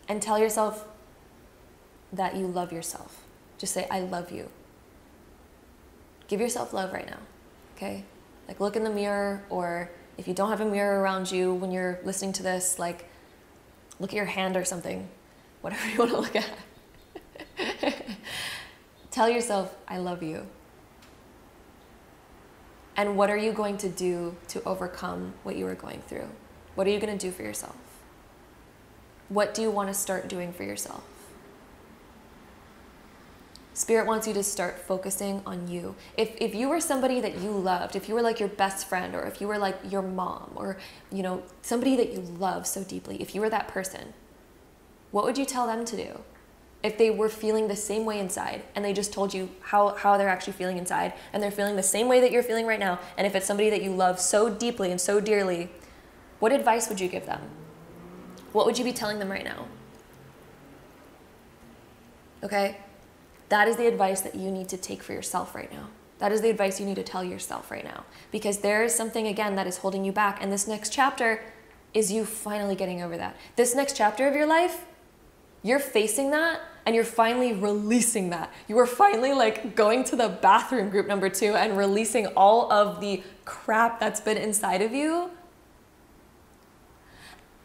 and tell yourself that you love yourself. Just say, I love you. Give yourself love right now, okay? Like look in the mirror, or if you don't have a mirror around you when you're listening to this, like look at your hand or something, whatever you want to look at. Tell yourself, I love you. And what are you going to do to overcome what you are going through? What are you going to do for yourself? What do you want to start doing for yourself? Spirit wants you to start focusing on you. If you were somebody that you loved, if you were like your best friend, or if you were like your mom, or, you know, somebody that you love so deeply, if you were that person, what would you tell them to do? If they were feeling the same way inside and they just told you how they're actually feeling inside, and they're feeling the same way that you're feeling right now, and if it's somebody that you love so deeply and so dearly, what advice would you give them? What would you be telling them right now? Okay? That is the advice that you need to take for yourself right now. That is the advice you need to tell yourself right now. Because there is something, again, that is holding you back. And this next chapter is you finally getting over that. This next chapter of your life, you're facing that and you're finally releasing that. You are finally like going to the bathroom, group number 2, and releasing all of the crap that's been inside of you.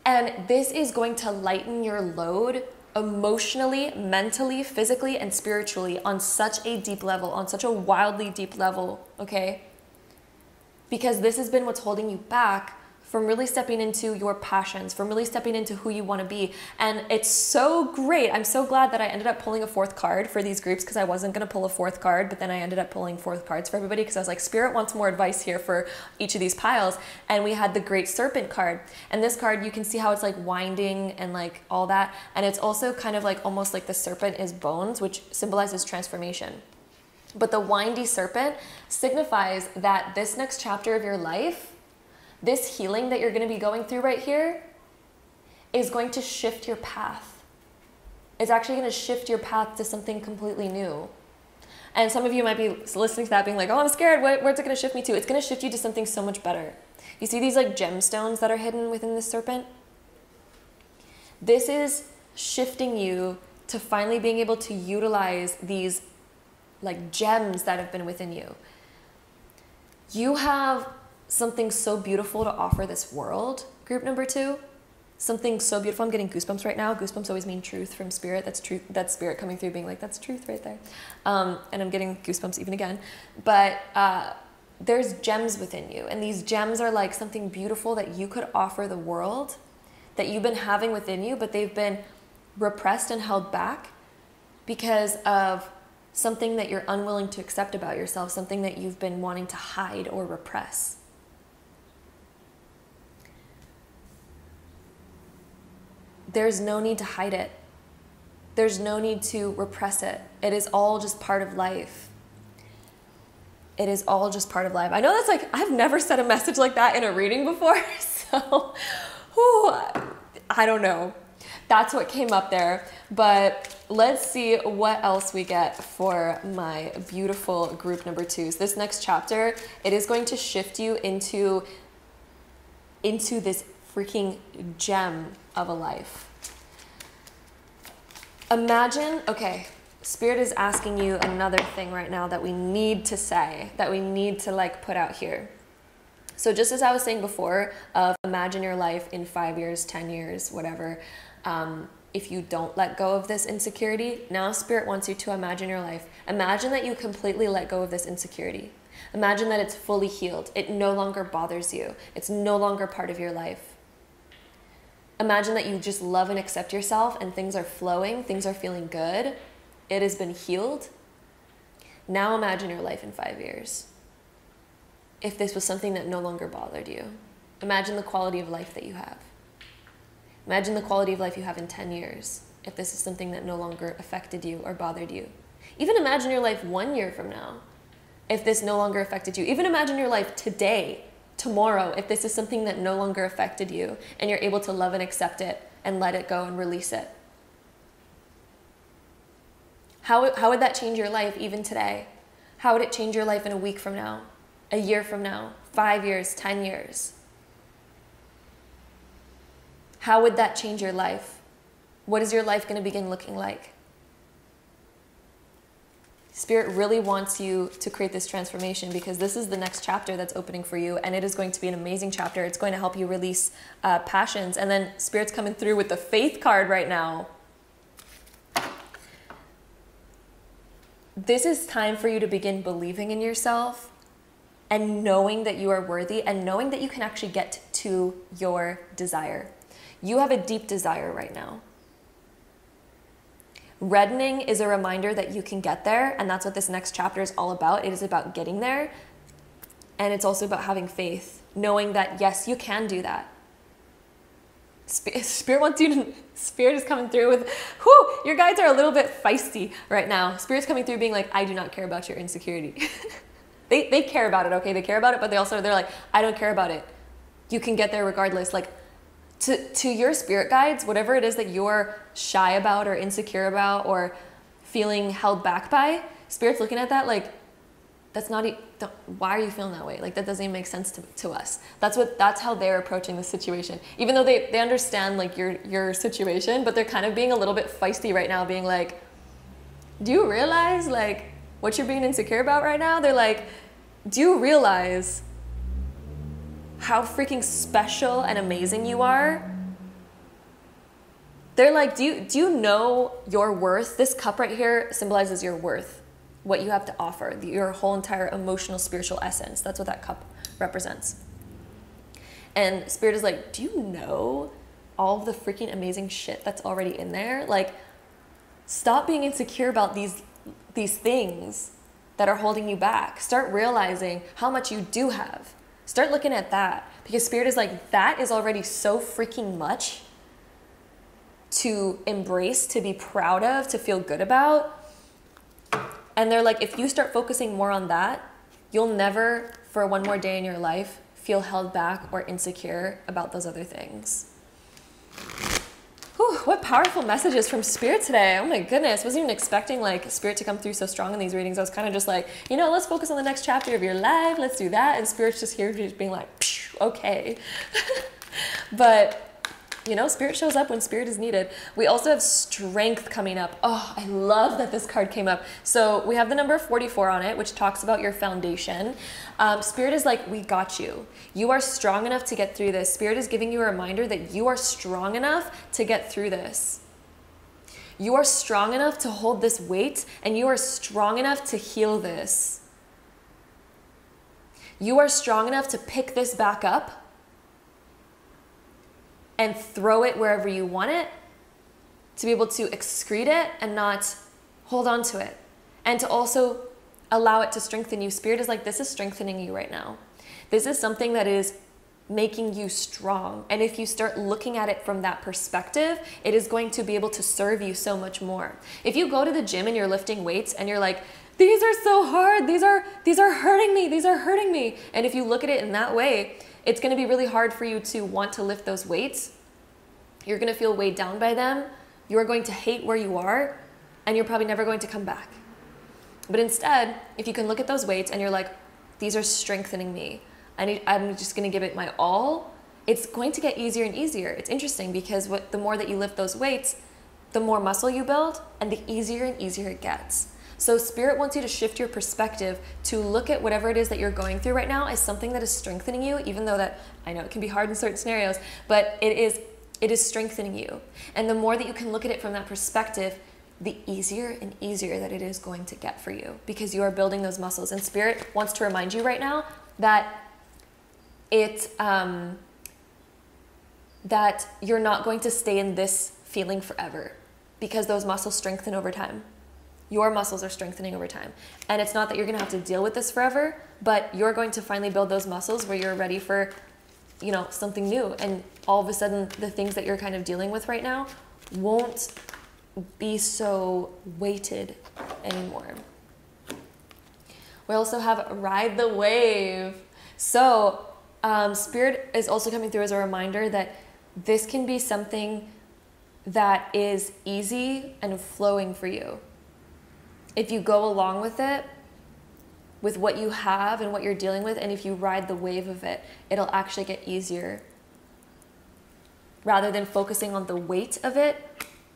And this is going to lighten your load emotionally, mentally, physically, and spiritually on such a deep level, on such a wildly deep level, okay? Because this has been what's holding you back from really stepping into your passions, from really stepping into who you want to be. And it's so great. I'm so glad that I ended up pulling a 4th card for these groups, because I wasn't going to pull a 4th card, but then I ended up pulling 4th cards for everybody because I was like, Spirit wants more advice here for each of these piles. And we had the Great Serpent card. And this card, you can see how it's like winding and like all that. And it's also kind of like almost like the serpent is bones, which symbolizes transformation. But the windy serpent signifies that this next chapter of your life, this healing that you're going to be going through right here, is going to shift your path. It's actually going to shift your path to something completely new. And some of you might be listening to that being like, oh, I'm scared. Where's it going to shift me to? It's going to shift you to something so much better. You see these like gemstones that are hidden within this serpent? This is shifting you to finally being able to utilize these like gems that have been within you. You have something so beautiful to offer this world, group number 2. Something so beautiful. I'm getting goosebumps right now. Goosebumps always mean truth from Spirit. That's truth. That's Spirit coming through being like, that's truth right there. And I'm getting goosebumps even again. But there's gems within you. And these gems are like something beautiful that you could offer the world, that you've been having within you, but they've been repressed and held back because of something that you're unwilling to accept about yourself, something that you've been wanting to hide or repress. There's no need to hide it. There's no need to repress it. It is all just part of life. It is all just part of life. I know that's like, I've never said a message like that in a reading before, so I don't know. That's what came up there. But let's see what else we get for my beautiful group number 2s. This next chapter, it is going to shift you into this freaking gem of a life. Imagine, okay, Spirit is asking you another thing right now that we need to say, that we need to like put out here. So just as I was saying before, of imagine your life in 5 years, 10 years, whatever. If you don't let go of this insecurity, now Spirit wants you to imagine your life. Imagine that you completely let go of this insecurity. Imagine that it's fully healed. It no longer bothers you. It's no longer part of your life. Imagine that you just love and accept yourself and things are flowing, things are feeling good. It has been healed. Now imagine your life in 5 years. If this was something that no longer bothered you, imagine the quality of life that you have. Imagine the quality of life you have in 10 years, if this is something that no longer affected you or bothered you. Even imagine your life 1 year from now, if this no longer affected you. Even imagine your life today, tomorrow, if this is something that no longer affected you and you're able to love and accept it and let it go and release it. How would that change your life even today? How would it change your life in a week from now, a year from now, 5 years, 10 years? How would that change your life? What is your life going to begin looking like? Spirit really wants you to create this transformation because this is the next chapter that's opening for you, and it is going to be an amazing chapter. It's going to help you release passions. And then Spirit's coming through with the Faith card right now. this is time for you to begin believing in yourself and knowing that you are worthy and knowing that you can actually get to your desire. You have a deep desire right now. Reddening is a reminder that you can get there, and that's what this next chapter is all about. It is about getting there, and it's also about having faith, knowing that, yes, you can do that. Spirit wants you to, Spirit is coming through with, whew, your guides are a little bit feisty right now. Spirit's coming through being like, I do not care about your insecurity. They care about it, okay? They care about it, but they're like, I don't care about it. You can get there regardless. Like, to your spirit guides, whatever it is that you're shy about or insecure about or feeling held back by, Spirit's looking at that like, that's not, why are you feeling that way? Like, that doesn't even make sense to us. That's how they're approaching the situation. Even though they understand like your situation, but they're kind of being a little bit feisty right now, being like, do you realize like what you're being insecure about right now? They're like, do you realize how freaking special and amazing you are? They're like, do you know your worth? This cup right here symbolizes your worth, what you have to offer, your whole entire emotional, spiritual essence. That's what that cup represents. And Spirit is like, do you know all of the freaking amazing shit that's already in there? Like, stop being insecure about these things that are holding you back. Start realizing how much you do have. Start looking at that, because Spirit is like, that is already so freaking much to embrace, to be proud of, to feel good about. And they're like, if you start focusing more on that, you'll never, for one more day in your life, feel held back or insecure about those other things. Whew, what powerful messages from Spirit today. Oh my goodness. Wasn't even expecting like Spirit to come through so strong in these readings. I was kind of just like, you know, let's focus on the next chapter of your life. Let's do that. And Spirit's just here just being like, okay. But you know, Spirit shows up when Spirit is needed. We also have strength coming up. Oh, I love that this card came up. So we have the number 44 on it, which talks about your foundation. Spirit is like, we got you. You are strong enough to get through this. Spirit is giving you a reminder that you are strong enough to get through this. You are strong enough to hold this weight, and you are strong enough to heal this. You are strong enough to pick this back up and throw it wherever you want it, to be able to excrete it and not hold on to it, and to also allow it to strengthen you. Spirit is like, this is strengthening you right now. This is something that is making you strong. And if you start looking at it from that perspective, it is going to be able to serve you so much more. If you go to the gym and you're lifting weights and you're like, these are so hard, these are hurting me, these are hurting me. And if you look at it in that way, it's going to be really hard for you to want to lift those weights. You're going to feel weighed down by them. You're going to hate where you are, and you're probably never going to come back. But instead, if you can look at those weights and you're like, these are strengthening me, I'm just going to give it my all, it's going to get easier and easier. It's interesting because the more that you lift those weights, the more muscle you build, and the easier and easier it gets. So Spirit wants you to shift your perspective to look at whatever it is that you're going through right now as something that is strengthening you, even though that, I know it can be hard in certain scenarios, but it is strengthening you. And the more that you can look at it from that perspective, the easier and easier that it is going to get for you, because you are building those muscles. And Spirit wants to remind you right now that that you're not going to stay in this feeling forever, because those muscles strengthen over time. Your muscles are strengthening over time. And it's not that you're going to have to deal with this forever, but you're going to finally build those muscles where you're ready for, you know, something new. And all of a sudden, the things that you're kind of dealing with right now won't be so weighted anymore. We also have Ride the Wave. So Spirit is also coming through as a reminder that this can be something that is easy and flowing for you. If you go along with it, with what you have and what you're dealing with, and if you ride the wave of it, it'll actually get easier. Rather than focusing on the weight of it,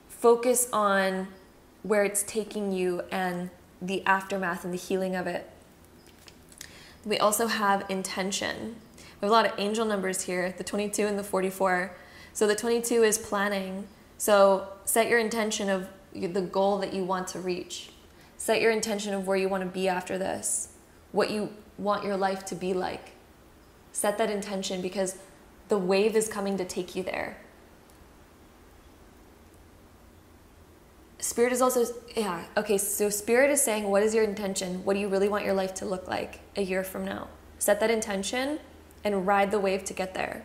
focus on where it's taking you and the aftermath and the healing of it. We also have intention. We have a lot of angel numbers here, the 22 and the 44. So the 22 is planning. So set your intention of the goal that you want to reach. Set your intention of where you want to be after this, what you want your life to be like. Set that intention, because the wave is coming to take you there. Spirit is also, okay, so Spirit is saying, what is your intention? What do you really want your life to look like a year from now? Set that intention and ride the wave to get there.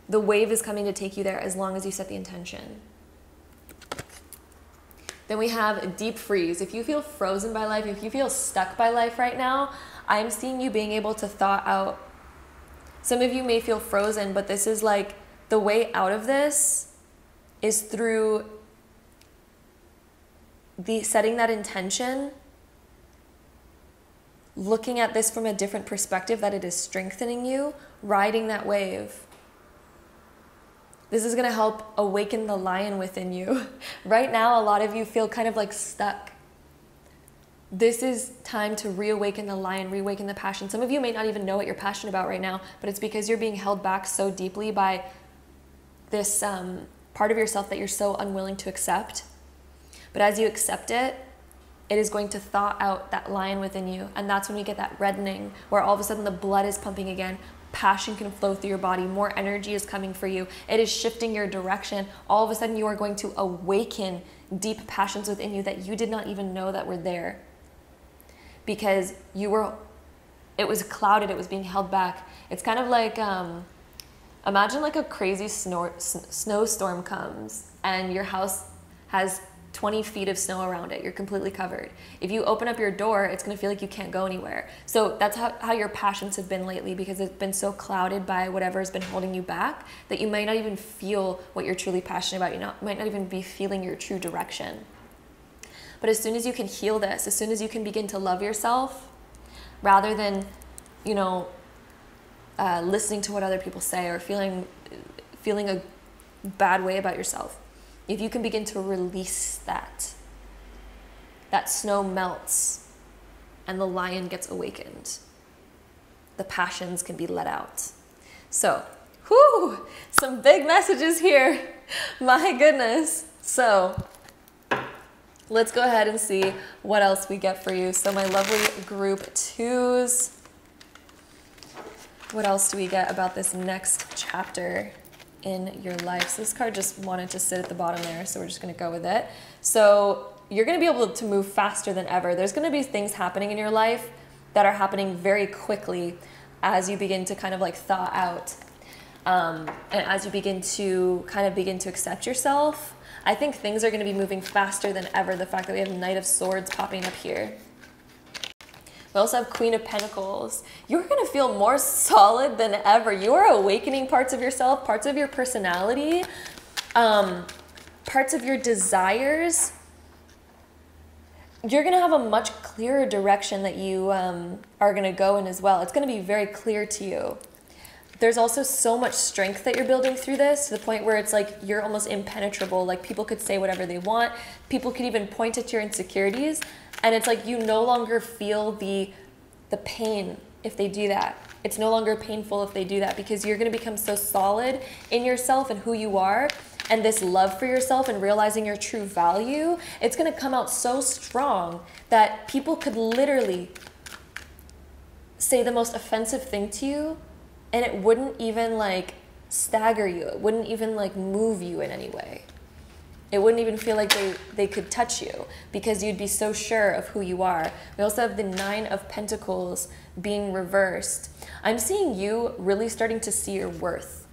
The wave is coming to take you there as long as you set the intention. Then we have a deep freeze. If you feel frozen by life, if you feel stuck by life right now, I'm seeing you being able to thaw out. Some of you may feel frozen, but this is like the way out of this is through setting that intention, looking at this from a different perspective, that it is strengthening you, riding that wave. This is going to help awaken the lion within you. Right now, a lot of you feel kind of like stuck. This is time to reawaken the lion, reawaken the passion. Some of you may not even know what you're passionate about right now, but it's because you're being held back so deeply by this part of yourself that you're so unwilling to accept. But as you accept it, it is going to thaw out that lion within you. And that's when we get that reddening, where all of a sudden the blood is pumping again. Passion can flow through your body. More energy is coming for you. It is shifting your direction. All of a sudden you are going to awaken deep passions within you that you did not even know that were there. Because it was clouded, it was being held back. It's kind of like, imagine like a crazy snowstorm comes and your house has 20 feet of snow around it. You're completely covered. If you open up your door, it's going to feel like you can't go anywhere. So that's how your passions have been lately, because it's been so clouded by whatever has been holding you back that you might not even feel what you're truly passionate about. You might not even be feeling your true direction. But as soon as you can heal this, as soon as you can begin to love yourself, rather than, listening to what other people say or feeling a bad way about yourself, if you can begin to release that snow melts and the lion gets awakened. The passions can be let out. So, some big messages here. My goodness. So, let's go ahead and see what else we get for you. So my lovely group twos. What else do we get about this next chapter in your life? So this card just wanted to sit at the bottom there, so we're just going to go with it. So you're going to be able to move faster than ever. There's going to be things happening in your life that are happening very quickly as you begin to kind of like thaw out. And as you begin to accept yourself, I think things are going to be moving faster than ever. The fact that we have Knight of Swords popping up here. We also have Queen of Pentacles. You're going to feel more solid than ever. You are awakening parts of yourself, parts of your personality, parts of your desires. You're going to have a much clearer direction that you are going to go in as well. It's going to be very clear to you. There's also so much strength that you're building through this, to the point where it's like you're almost impenetrable. Like people could say whatever they want. People could even point at your insecurities. And it's like you no longer feel the pain if they do that. It's no longer painful if they do that, because you're going to become so solid in yourself and who you are. And this love for yourself and realizing your true value, it's going to come out so strong that people could literally say the most offensive thing to you, and it wouldn't even like stagger you. It wouldn't even like move you in any way. It wouldn't even feel like they could touch you, because you'd be so sure of who you are. We also have the Nine of Pentacles being reversed. I'm seeing you really starting to see your worth.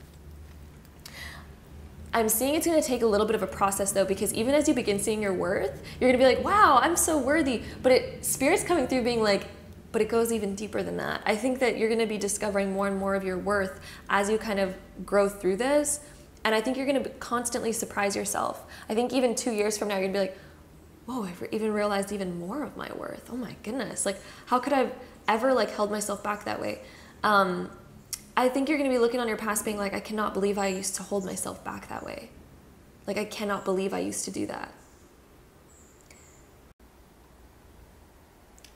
I'm seeing it's going to take a little bit of a process though, because even as you begin seeing your worth, you're going to be like, wow, I'm so worthy. But Spirit's coming through being like, but it goes even deeper than that. I think that you're going to be discovering more and more of your worth as you kind of grow through this. And I think you're going to constantly surprise yourself. I think even 2 years from now, you're going to be like, whoa, I've even realized even more of my worth. Oh my goodness. Like, how could I have ever like held myself back that way? I think you're going to be looking on your past being like, I cannot believe I used to hold myself back that way. Like, I cannot believe I used to do that.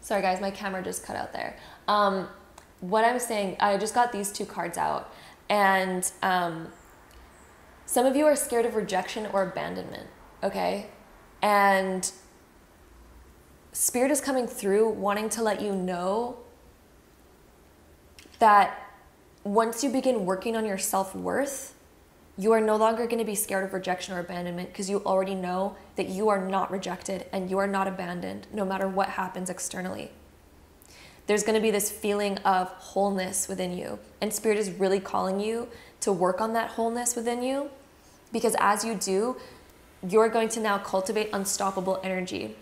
Sorry guys, my camera just cut out there. What I'm saying, I just got these two cards out, and some of you are scared of rejection or abandonment, okay? And Spirit is coming through wanting to let you know that once you begin working on your self-worth, you are no longer going to be scared of rejection or abandonment, because you already know that you are not rejected and you are not abandoned no matter what happens externally. There's going to be this feeling of wholeness within you, and Spirit is really calling you to work on that wholeness within you, because as you do, you're going to now cultivate unstoppable energy.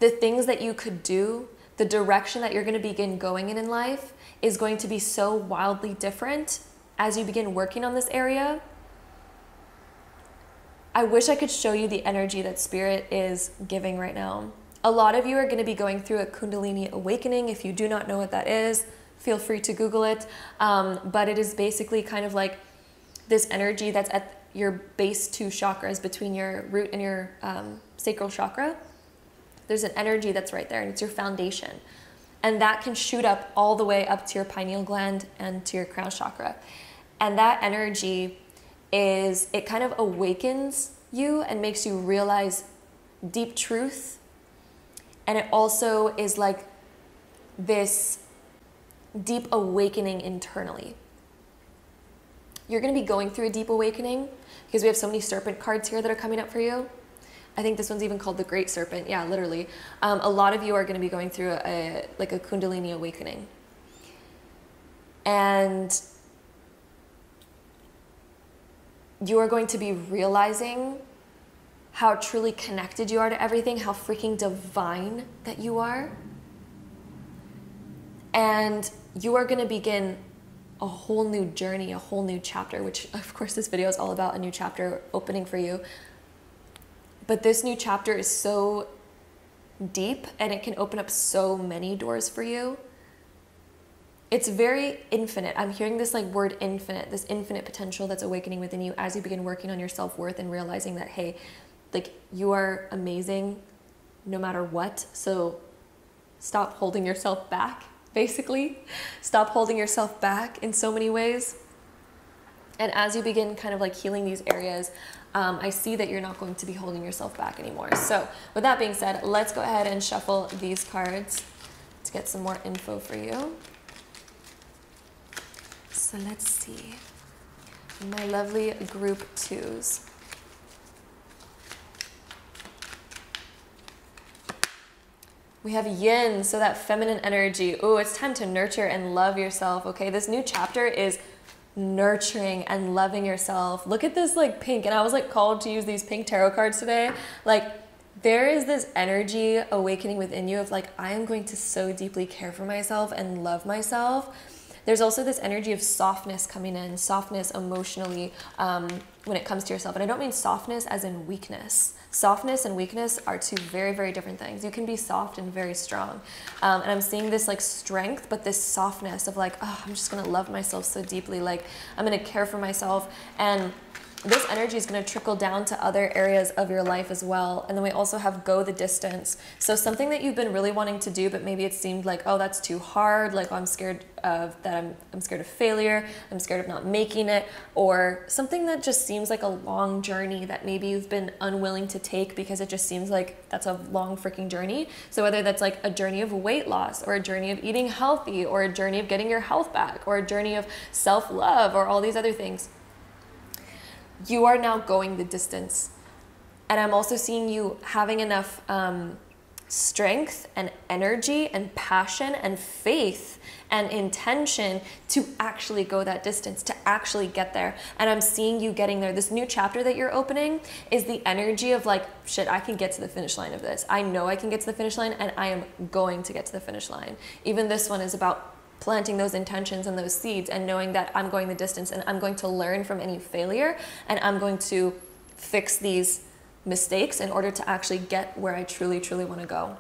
The things that you could do, the direction that you're going to begin going in life is going to be so wildly different as you begin working on this area. I wish I could show you the energy that Spirit is giving right now. A lot of you are going to be going through a Kundalini awakening. If you do not know what that is, feel free to Google it. But it is basically kind of like this energy that's at your base 2 chakras, between your root and your sacral chakra. There's an energy that's right there, and it's your foundation. And that can shoot up all the way up to your pineal gland and to your crown chakra. And that energy it kind of awakens you and makes you realize deep truth. And it also is like this deep awakening internally. You're going to be going through a deep awakening because we have so many serpent cards here that are coming up for you. I think this one's even called the Great Serpent. Yeah, literally. A lot of you are going to be going through a Kundalini awakening. And you are going to be realizing how truly connected you are to everything, how freaking divine that you are. And you are going to begin a whole new journey, a whole new chapter, which of course this video is all about, a new chapter opening for you. But this new chapter is so deep, and it can open up so many doors for you. It's very infinite. I'm hearing this like word infinite, this infinite potential that's awakening within you as you begin working on your self-worth and realizing that, hey, like, you are amazing no matter what. So stop holding yourself back, basically. Stop holding yourself back in so many ways. And as you begin kind of like healing these areas, I see that you're not going to be holding yourself back anymore. So with that being said, let's go ahead and shuffle these cards to get some more info for you. So let's see. My lovely group 2s. We have yin, so that feminine energy. Oh, it's time to nurture and love yourself, okay? This new chapter is nurturing and loving yourself. Look at this like pink, and I was like called to use these pink tarot cards today. Like, there is this energy awakening within you of like, I am going to so deeply care for myself and love myself. There's also this energy of softness coming in, softness emotionally when it comes to yourself. And I don't mean softness as in weakness. Softness and weakness are two very, very different things. You can be soft and very strong. And I'm seeing this like strength, but this softness of like, oh, I'm just going to love myself so deeply. Like, I'm going to care for myself. And this energy is going to trickle down to other areas of your life as well. And then we also have go the distance. So something that you've been really wanting to do, but maybe it seemed like, oh, that's too hard. Like, oh, I'm scared of that. I'm scared of failure. I'm scared of not making it. Or something that just seems like a long journey that maybe you've been unwilling to take because it just seems like that's a long freaking journey. So whether that's like a journey of weight loss, or a journey of eating healthy, or a journey of getting your health back, or a journey of self-love, or all these other things, you are now going the distance. And I'm also seeing you having enough strength and energy and passion and faith and intention to actually go that distance, to actually get there. And I'm seeing you getting there. This new chapter that you're opening is the energy of like, shit, I can get to the finish line of this. I know I can get to the finish line, and I am going to get to the finish line. Even this one is about planting those intentions and those seeds and knowing that I'm going the distance, and I'm going to learn from any failure, and I'm going to fix these mistakes in order to actually get where I truly, truly want to go.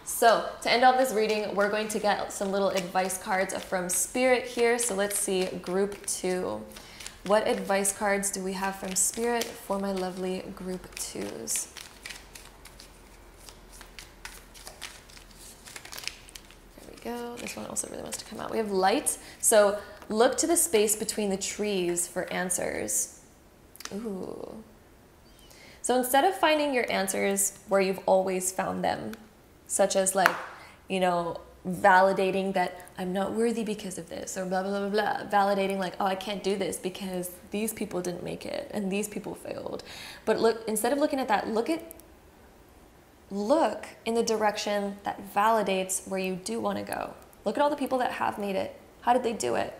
So to end off this reading, we're going to get some little advice cards from Spirit here. So let's see, group 2. What advice cards do we have from Spirit for my lovely group 2s? Go. This one also really wants to come out. We have light. So look to the space between the trees for answers. Ooh. So instead of finding your answers where you've always found them, such as like, you know, validating that I'm not worthy because of this, or blah, blah, blah, blah. Validating like, oh, I can't do this because these people didn't make it and these people failed. But look, instead of looking at that, look in the direction that validates where you do want to go. Look at all the people that have made it. How did they do it?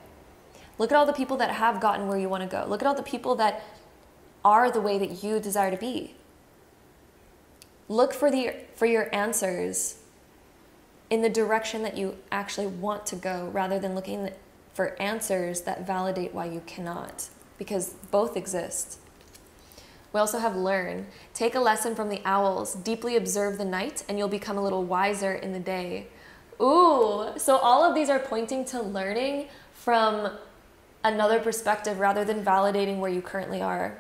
Look at all the people that have gotten where you want to go. Look at all the people that are the way that you desire to be. Look for your answers in the direction that you actually want to go, rather than looking for answers that validate why you cannot, because both exist. We also have learn. Take a lesson from the owls. Deeply observe the night and you'll become a little wiser in the day. Ooh, so all of these are pointing to learning from another perspective rather than validating where you currently are.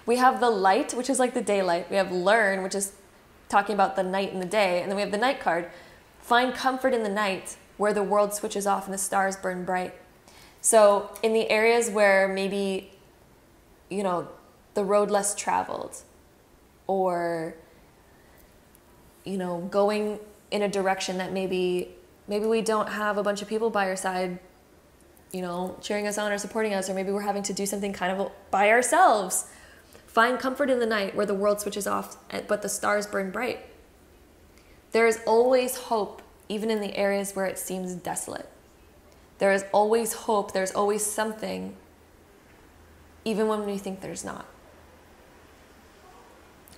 We have the light, which is like the daylight. We have learn, which is talking about the night and the day. And then we have the night card. Find comfort in the night where the world switches off and the stars burn bright. So in the areas where maybe, you know, the road less traveled, or, you know, going in a direction that maybe we don't have a bunch of people by our side, you know, cheering us on or supporting us, or maybe we're having to do something kind of by ourselves. Find comfort in the night where the world switches off, but the stars burn bright. There is always hope, even in the areas where it seems desolate. There is always hope. There's always something, even when we think there's not.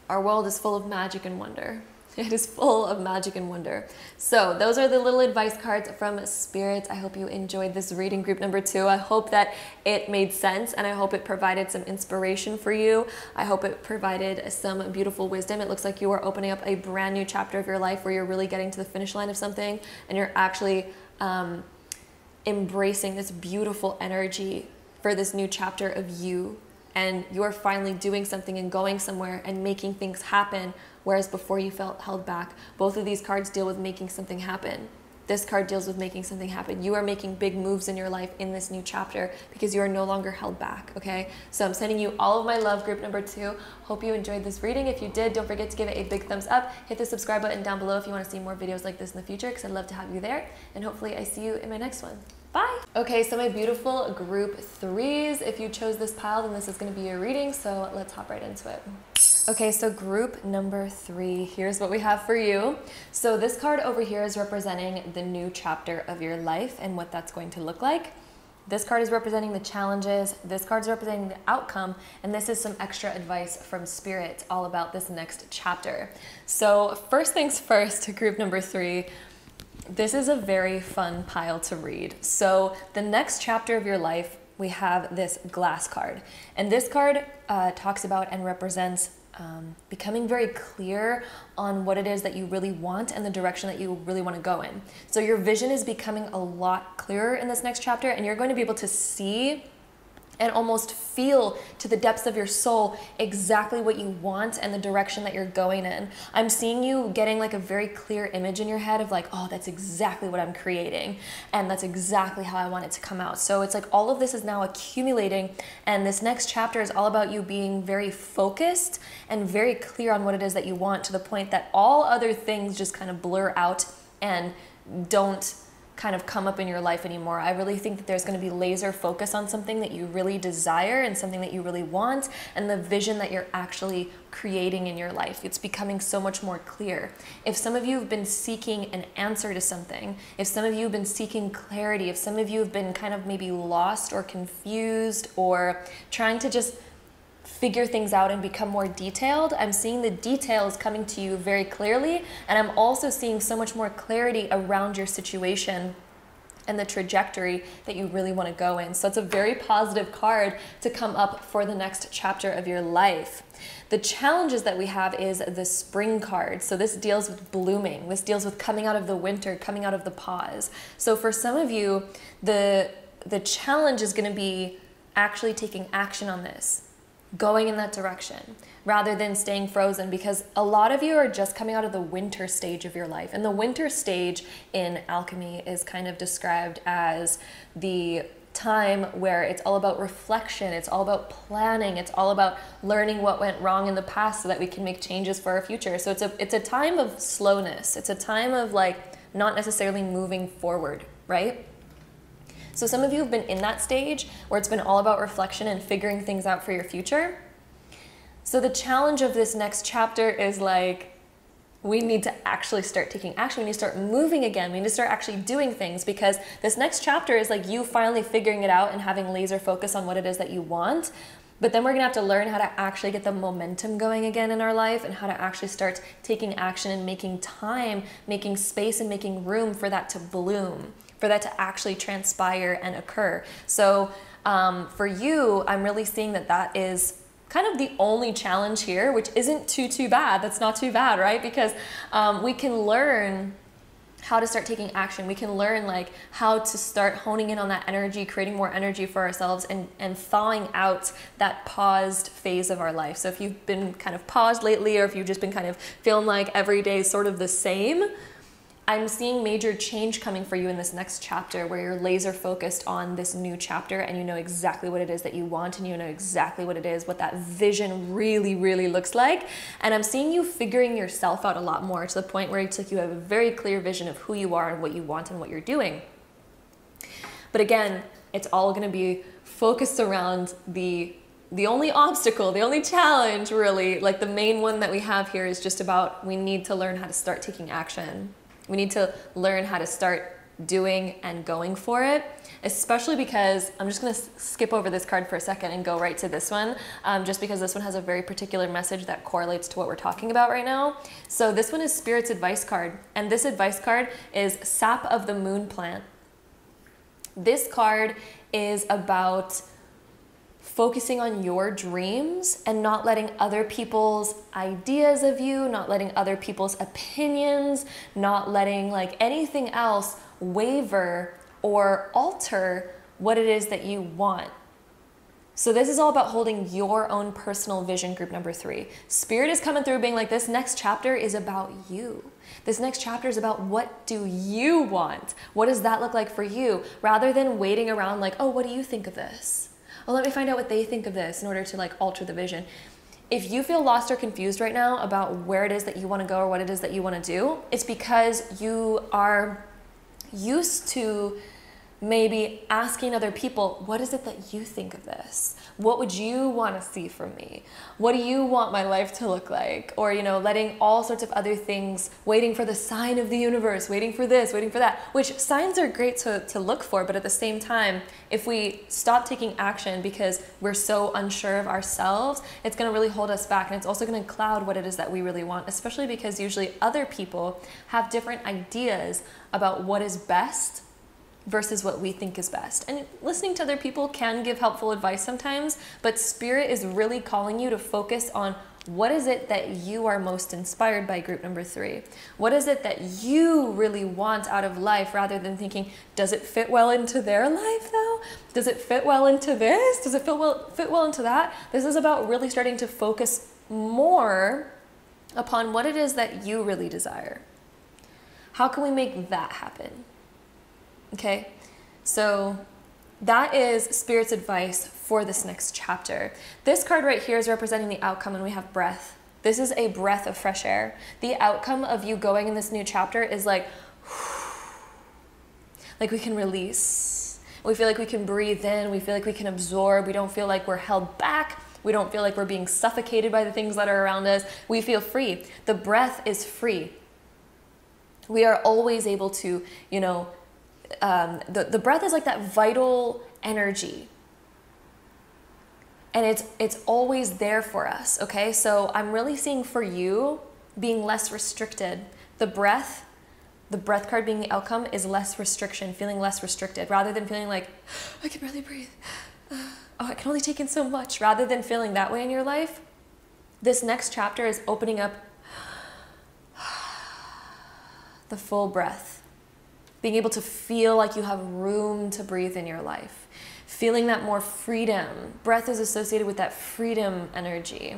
Our world is full of magic and wonder. It is full of magic and wonder. So those are the little advice cards from Spirit. I hope you enjoyed this reading, group number 2. I hope that it made sense, and I hope it provided some inspiration for you. I hope it provided some beautiful wisdom. It looks like you are opening up a brand new chapter of your life where you're really getting to the finish line of something, and you're actually embracing this beautiful energy for this new chapter of you. And you're finally doing something and going somewhere and making things happen, whereas before you felt held back. Both of these cards deal with making something happen. This card deals with making something happen. You are making big moves in your life in this new chapter because you are no longer held back, okay? So I'm sending you all of my love, group number 2. Hope you enjoyed this reading. If you did, don't forget to give it a big thumbs up. Hit the subscribe button down below if you want to see more videos like this in the future, because I'd love to have you there. And hopefully I see you in my next one. Bye. Okay, so my beautiful group 3s, if you chose this pile, then this is going to be your reading, so let's hop right into it. Okay, so group number 3, here's what we have for you. So this card over here is representing the new chapter of your life and what that's going to look like. This card is representing the challenges, this card is representing the outcome, and this is some extra advice from Spirit all about this next chapter. So first things first, group number 3, this is a very fun pile to read. So the next chapter of your life, we have this glass card. And this card talks about and represents becoming very clear on what it is that you really want and the direction that you really want to go in. So your vision is becoming a lot clearer in this next chapter, and you're going to be able to see and almost feel to the depths of your soul exactly what you want and the direction that you're going in. I'm seeing you getting like a very clear image in your head of like, oh, that's exactly what I'm creating, and that's exactly how I want it to come out. So it's like all of this is now accumulating, and this next chapter is all about you being very focused and very clear on what it is that you want, to the point that all other things just kind of blur out and don't kind of come up in your life anymore. I really think that there's going to be laser focus on something that you really desire and something that you really want, and the vision that you're actually creating in your life. It's becoming so much more clear. If some of you have been seeking an answer to something, if some of you have been seeking clarity, if some of you have been kind of maybe lost or confused or trying to just figure things out and become more detailed, I'm seeing the details coming to you very clearly, and I'm also seeing so much more clarity around your situation and the trajectory that you really want to go in. So it's a very positive card to come up for the next chapter of your life. The challenges that we have is the spring card. So this deals with blooming. This deals with coming out of the winter, coming out of the pause. So for some of you, the challenge is going to be actually taking action on this, going in that direction rather than staying frozen, because a lot of you are just coming out of the winter stage of your life. And the winter stage in alchemy is kind of described as the time where it's all about reflection, it's all about planning, it's all about learning what went wrong in the past so that we can make changes for our future. So it's a time of slowness. It's a time of like not necessarily moving forward, right? So some of you have been in that stage where it's been all about reflection and figuring things out for your future. So the challenge of this next chapter is like, we need to actually start taking action. We need to start moving again. We need to start actually doing things, because this next chapter is like you finally figuring it out and having laser focus on what it is that you want. But then we're gonna have to learn how to actually get the momentum going again in our life, and how to actually start taking action and making time, making space and making room for that to bloom, for that to actually transpire and occur. So for you, I'm really seeing that that is kind of the only challenge here, which isn't too bad. That's not too bad, right? Because we can learn how to start taking action. We can learn like how to start honing in on that energy, creating more energy for ourselves, and thawing out that paused phase of our life. So if you've been kind of paused lately, or if you've just been kind of feeling like every day is sort of the same, I'm seeing major change coming for you in this next chapter, where you're laser focused on this new chapter, and you know exactly what it is that you want, and you know exactly what it is, what that vision really looks like. And I'm seeing you figuring yourself out a lot more, to the point where it's like you have a very clear vision of who you are and what you want and what you're doing. But again, it's all going to be focused around the only obstacle, the only challenge really, like the main one that we have here, is just about, we need to learn how to start taking action. We need to learn how to start doing and going for it, especially because I'm just going to skip over this card for a second and go right to this one, just because this one has a very particular message that correlates to what we're talking about right now. So this one is Spirit's advice card, and this advice card is Sap of the Moon Plant. This card is about focusing on your dreams and not letting other people's ideas of you, not letting other people's opinions, not letting like anything else waver or alter what it is that you want. So this is all about holding your own personal vision, group number 3. Spirit is coming through being like, this next chapter is about you. This next chapter is about, what do you want? What does that look like for you? Rather than waiting around like, oh, what do you think of this? Well, let me find out what they think of this in order to like alter the vision. If you feel lost or confused right now about where it is that you want to go or what it is that you want to do, it's because you are used to maybe asking other people, what is it that you think of this? What would you want to see from me? What do you want my life to look like? Or, you know, letting all sorts of other things, waiting for the sign of the universe, waiting for this, waiting for that, which signs are great to look for. But at the same time, if we stop taking action because we're so unsure of ourselves, it's going to really hold us back. And it's also going to cloud what it is that we really want, especially because usually other people have different ideas about what is best versus what we think is best. And listening to other people can give helpful advice sometimes, but Spirit is really calling you to focus on, what is it that you are most inspired by, group number 3? What is it that you really want out of life, rather than thinking, does it fit well into their life though? Does it fit well into this? Does it fit well into that? This is about really starting to focus more upon what it is that you really desire. How can we make that happen? Okay, so that is Spirit's advice for this next chapter. This card right here is representing the outcome, and we have breath. This is a breath of fresh air. The outcome of you going in this new chapter is like we can release. We feel like we can breathe in. We feel like we can absorb. We don't feel like we're held back. We don't feel like we're being suffocated by the things that are around us. We feel free. The breath is free. We are always able to, you know, the breath is like that vital energy, and it's always there for us. Okay, so I'm really seeing for you being less restricted. The breath card being the outcome is less restriction, feeling less restricted, rather than feeling like, I can barely breathe, oh, I can only take in so much. Rather than feeling that way in your life, this next chapter is opening up the full breath. Being able to feel like you have room to breathe in your life. Feeling that more freedom. Breath is associated with that freedom energy.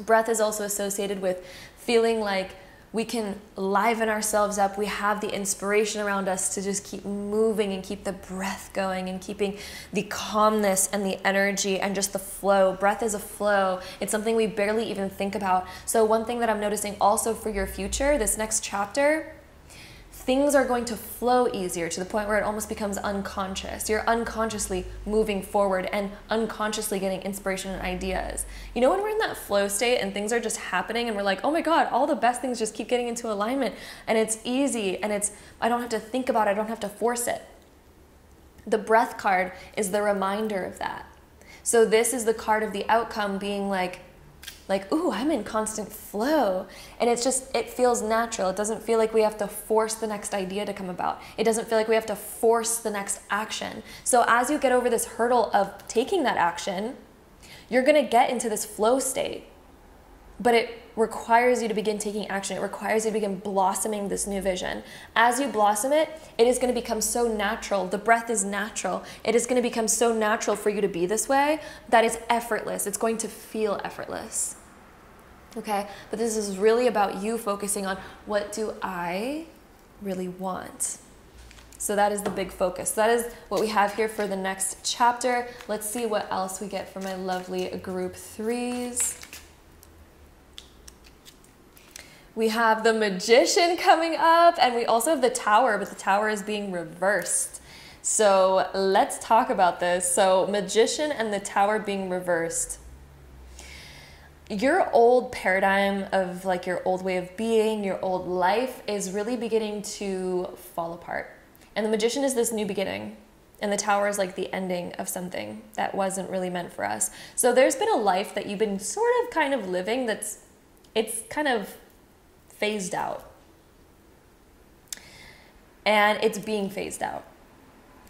Breath is also associated with feeling like we can liven ourselves up. We have the inspiration around us to just keep moving and keep the breath going and keeping the calmness and the energy and just the flow. Breath is a flow. It's something we barely even think about. So one thing that I'm noticing also for your future, this next chapter, things are going to flow easier to the point where it almost becomes unconscious. You're unconsciously moving forward and unconsciously getting inspiration and ideas. You know, when we're in that flow state and things are just happening and we're like, oh my God, all the best things just keep getting into alignment and it's easy and I don't have to think about it, I don't have to force it. The breath card is the reminder of that. So this is the card of the outcome being like, ooh, I'm in constant flow. And it's just, it feels natural. It doesn't feel like we have to force the next idea to come about. It doesn't feel like we have to force the next action. So as you get over this hurdle of taking that action, you're gonna get into this flow state. But it requires you to begin taking action. It requires you to begin blossoming this new vision. As you blossom it, it is going to become so natural. The breath is natural. It is going to become so natural for you to be this way that it's effortless. It's going to feel effortless. Okay? But this is really about you focusing on, what do I really want? So that is the big focus. That is what we have here for the next chapter. Let's see what else we get for my lovely group threes. We have the Magician coming up, and we also have the Tower, but the Tower is being reversed. So let's talk about this. So Magician and the Tower being reversed. Your old paradigm of like your old way of being, your old life is really beginning to fall apart. And the Magician is this new beginning. And the Tower is like the ending of something that wasn't really meant for us. So there's been a life that you've been sort of kind of living it's kind of phased out. And it's being phased out.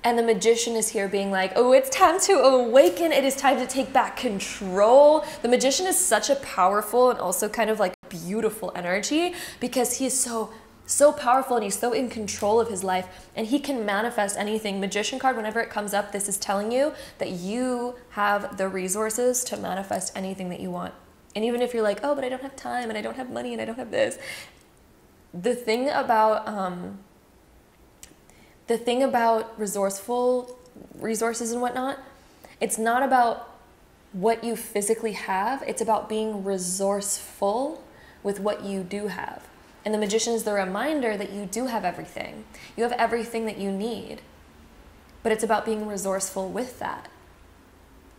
And the Magician is here being like, oh, it's time to awaken. It is time to take back control. The Magician is such a powerful and also kind of like beautiful energy because he is so powerful and he's so in control of his life and he can manifest anything. Magician card, whenever it comes up, this is telling you that you have the resources to manifest anything that you want. And even if you're like, oh, but I don't have time and I don't have money and I don't have this. The thing about resourceful resources and whatnot, it's not about what you physically have. It's about being resourceful with what you do have. And the Magician is the reminder that you do have everything. You have everything that you need. But it's about being resourceful with that.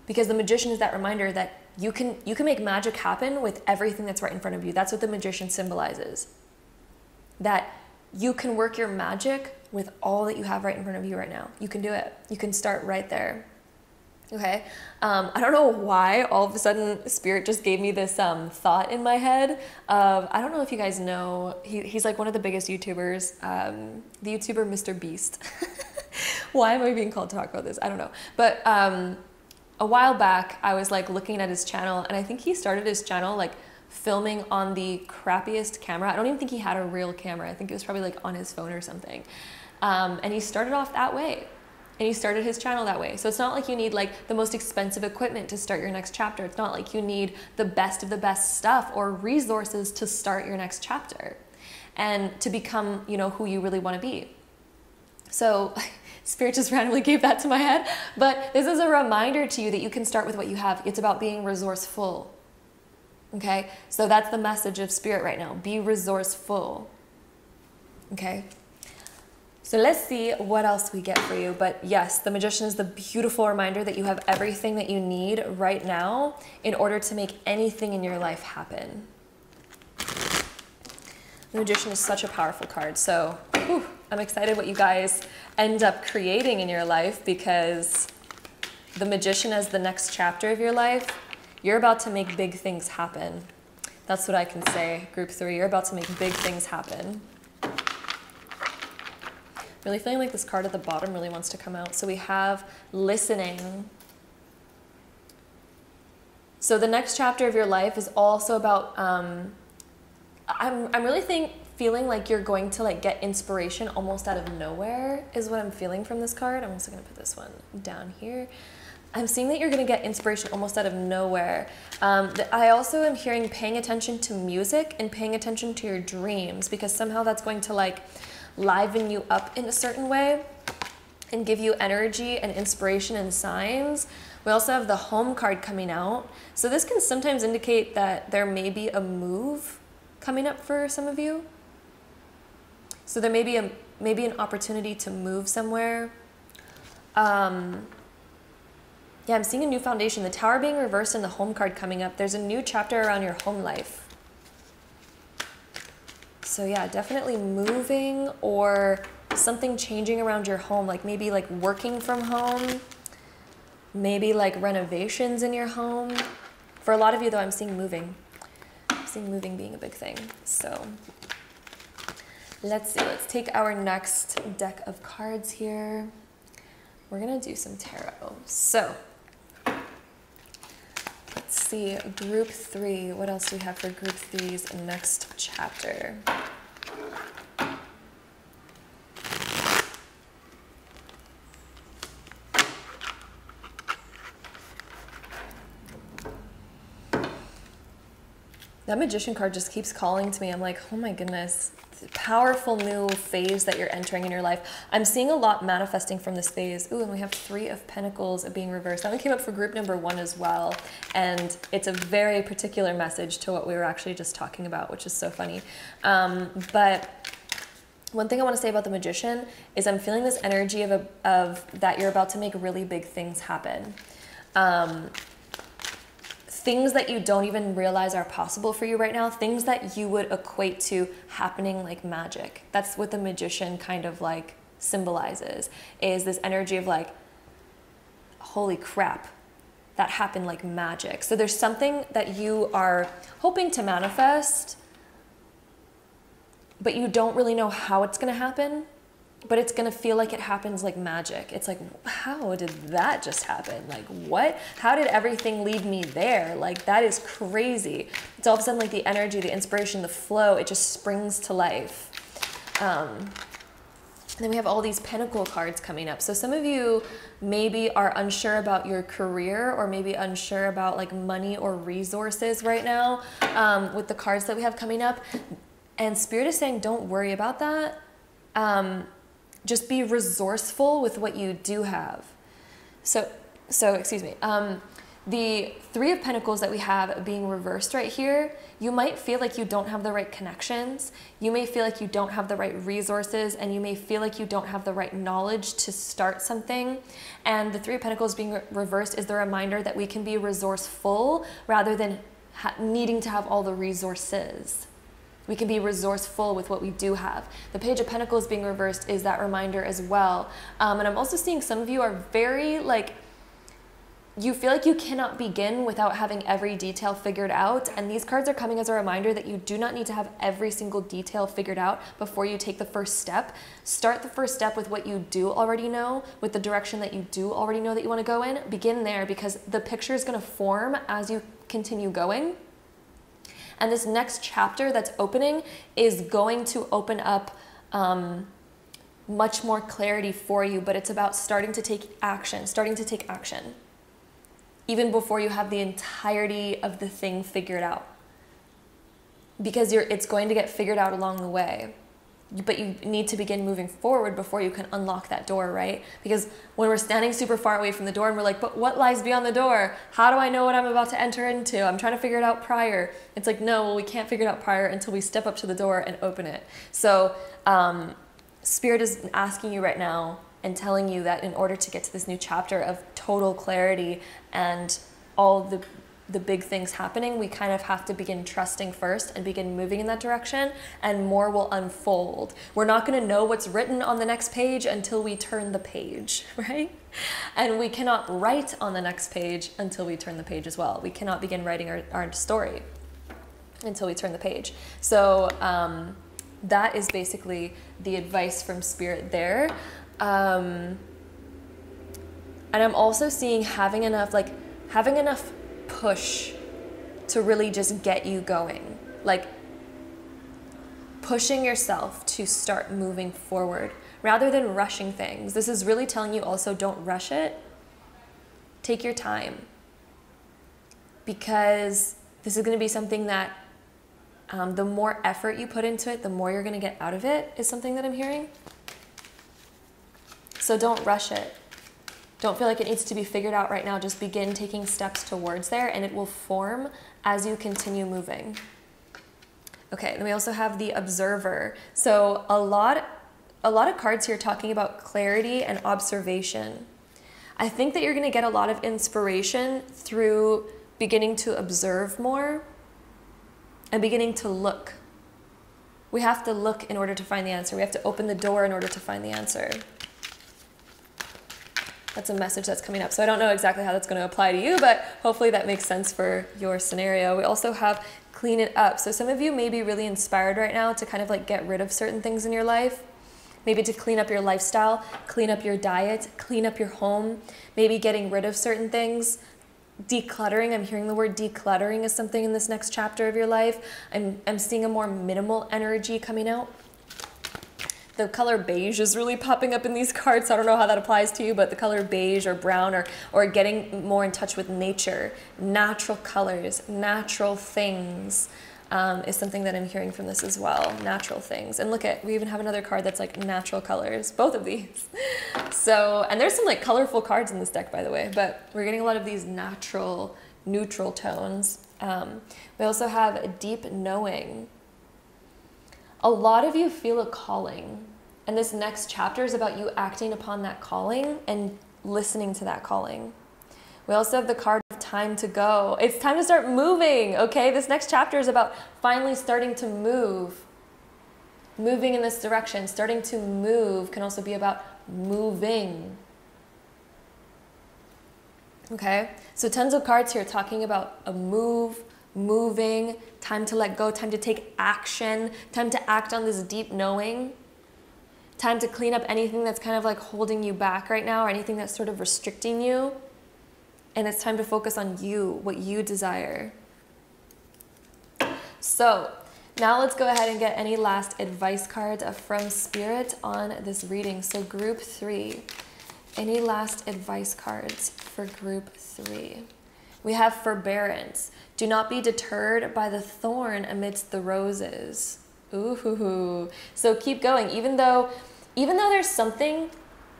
Because the Magician is that reminder that you can make magic happen with everything that's right in front of you. That's what the Magician symbolizes. That you can work your magic with all that you have right in front of you right now. You can do it. You can start right there. Okay? I don't know why all of a sudden Spirit just gave me this thought in my head of, I don't know if you guys know, he's like one of the biggest YouTubers, the YouTuber Mr. Beast. Why am I being called to talk about this? I don't know. But a while back, I was like looking at his channel, and I think he started his channel like filming on the crappiest camera. I don't even think he had a real camera. I think it was probably like on his phone or something. And he started off that way. And he started his channel that way. So it's not like you need like the most expensive equipment to start your next chapter. It's not like you need the best of the best stuff or resources to start your next chapter and to become, you know, who you really want to be. So Spirit just randomly gave that to my head. But this is a reminder to you that you can start with what you have. It's about being resourceful. Okay? So that's the message of Spirit right now. Be resourceful. Okay? So let's see what else we get for you. But yes, the Magician is the beautiful reminder that you have everything that you need right now in order to make anything in your life happen. The Magician is such a powerful card. So I'm excited what you guys end up creating in your life, because the Magician as the next chapter of your life, you're about to make big things happen. That's what I can say, Group 3. You're about to make big things happen. Really feeling like this card at the bottom really wants to come out. So we have listening. So the next chapter of your life is also about, I'm really feeling like you're going to like get inspiration almost out of nowhere is what I'm feeling from this card. I'm also gonna put this one down here. I'm seeing that you're going to get inspiration almost out of nowhere. I also am hearing paying attention to music and paying attention to your dreams, because somehow that's going to like liven you up in a certain way and give you energy and inspiration and signs. We also have the home card coming out. So this can sometimes indicate that there may be a move coming up for some of you. So there may be an opportunity to move somewhere. Yeah, I'm seeing a new foundation. The Tower being reversed and the home card coming up. There's a new chapter around your home life. So yeah, definitely moving or something changing around your home, like maybe like working from home, maybe like renovations in your home. For a lot of you though, I'm seeing moving. I'm seeing moving being a big thing. So let's see, let's take our next deck of cards here. We're gonna do some tarot. So let's see, group 3. What else do we have for group 3's next chapter? That Magician card just keeps calling to me. I'm like, oh my goodness, powerful new phase that you're entering in your life. I'm seeing a lot manifesting from this phase. Ooh, and we have 3 of Pentacles being reversed. That one came up for group number 1 as well. And it's a very particular message to what we were actually just talking about, which is so funny. But one thing I want to say about the Magician is I'm feeling this energy of that you're about to make really big things happen. Things that you don't even realize are possible for you right now, things that you would equate to happening like magic. That's what the Magician kind of like symbolizes, is this energy of like, holy crap, that happened like magic. So there's something that you are hoping to manifest, but you don't really know how it's gonna happen. But it's gonna feel like it happens like magic. It's like, how did that just happen? Like, what? How did everything lead me there? Like, that is crazy. It's all of a sudden like the energy, the inspiration, the flow, it just springs to life. And then we have all these Pentacle cards coming up. So some of you maybe are unsure about your career, or maybe unsure about like money or resources right now with the cards that we have coming up. And Spirit is saying, don't worry about that. Just be resourceful with what you do have. So excuse me. The 3 of Pentacles that we have being reversed right here, you might feel like you don't have the right connections. You may feel like you don't have the right resources, and you may feel like you don't have the right knowledge to start something. And the 3 of Pentacles being reversed is the reminder that we can be resourceful rather than needing to have all the resources. We can be resourceful with what we do have. The Page of Pentacles being reversed is that reminder as well. And I'm also seeing some of you are very like, you feel like you cannot begin without having every detail figured out. And these cards are coming as a reminder that you do not need to have every single detail figured out before you take the first step. Start the first step with what you do already know, with the direction that you do already know that you want to go in. Begin there, because the picture is going to form as you continue going. And this next chapter that's opening is going to open up much more clarity for you, but it's about starting to take action, even before you have the entirety of the thing figured out. Because it's going to get figured out along the way. But you need to begin moving forward before you can unlock that door, right? Because when we're standing super far away from the door and we're like, but what lies beyond the door? How do I know what I'm about to enter into? I'm trying to figure it out prior. It's like, no, well, we can't figure it out prior until we step up to the door and open it. So Spirit is asking you right now and telling you that in order to get to this new chapter of total clarity and all the big things happening, we kind of have to begin trusting first and begin moving in that direction, and more will unfold. We're not going to know what's written on the next page until we turn the page, right? And we cannot write on the next page until we turn the page as well. We cannot begin writing our story until we turn the page. So that is basically the advice from Spirit there. And I'm also seeing having enough push to really just get you going, like pushing yourself to start moving forward rather than rushing things. This is really telling you also, don't rush it. Take your time, because this is going to be something that the more effort you put into it, the more you're going to get out of it, is something that I'm hearing. So don't rush it. Don't feel like it needs to be figured out right now. Just begin taking steps towards there, and it will form as you continue moving. Okay, then we also have the Observer. So a lot of cards here talking about clarity and observation. I think that you're going to get a lot of inspiration through beginning to observe more and beginning to look. We have to look in order to find the answer. We have to open the door in order to find the answer. That's a message that's coming up. So I don't know exactly how that's going to apply to you, but hopefully that makes sense for your scenario. We also have clean it up. So some of you may be really inspired right now to kind of like get rid of certain things in your life. Maybe to clean up your lifestyle, clean up your diet, clean up your home, maybe getting rid of certain things. Decluttering, I'm hearing the word decluttering is something in this next chapter of your life. I'm seeing a more minimal energy coming out. The color beige is really popping up in these cards. So I don't know how that applies to you, but the color beige or brown or getting more in touch with nature, natural colors, natural things is something that I'm hearing from this as well. Natural things. And look at, we even have another card that's like natural colors, both of these. So, and there's some like colorful cards in this deck, by the way, but we're getting a lot of these natural, neutral tones. We also have a deep knowing. A lot of you feel a calling, and this next chapter is about you acting upon that calling and listening to that calling. We also have the card of time to go. It's time to start moving, okay? This next chapter is about finally starting to move. Moving in this direction, starting to move can also be about moving. Okay? So tons of cards here talking about a move, moving, time to let go, time to take action, time to act on this deep knowing, time to clean up anything that's kind of like holding you back right now or anything that's sort of restricting you. And it's time to focus on you, what you desire. So now let's go ahead and get any last advice cards from Spirit on this reading. So group 3, any last advice cards for group 3? We have forbearance. Do not be deterred by the thorn amidst the roses. Ooh. So keep going. Even though there's something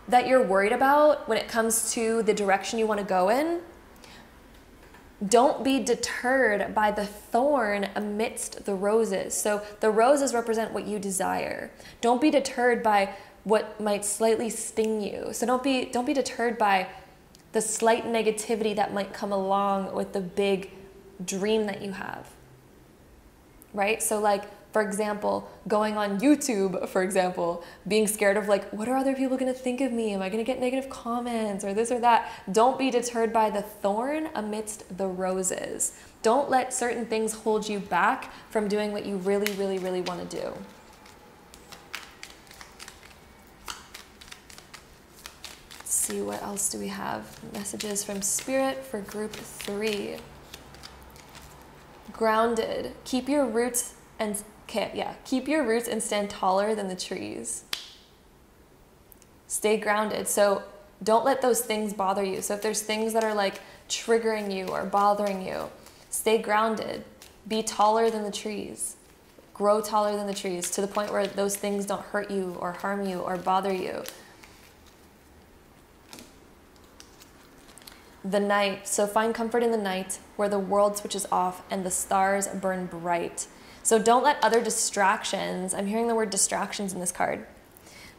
that you're worried about when it comes to the direction you want to go in, don't be deterred by the thorn amidst the roses. So the roses represent what you desire. Don't be deterred by what might slightly sting you. So don't be deterred by the slight negativity that might come along with the big dream that you have, right? So like, for example, going on YouTube, for example, being scared of like, what are other people going to think of me? Am I going to get negative comments or this or that? Don't be deterred by the thorn amidst the roses. Don't let certain things hold you back from doing what you really, really, really want to do. See, what else do we have? Messages from Spirit for group 3. Grounded. Keep your roots and stand taller than the trees. Stay grounded. So don't let those things bother you. So if there's things that are like triggering you or bothering you, stay grounded. Be taller than the trees. Grow taller than the trees to the point where those things don't hurt you or harm you or bother you. The night. So find comfort in the night where the world switches off and the stars burn bright. So don't let other distractions, I'm hearing the word distractions in this card.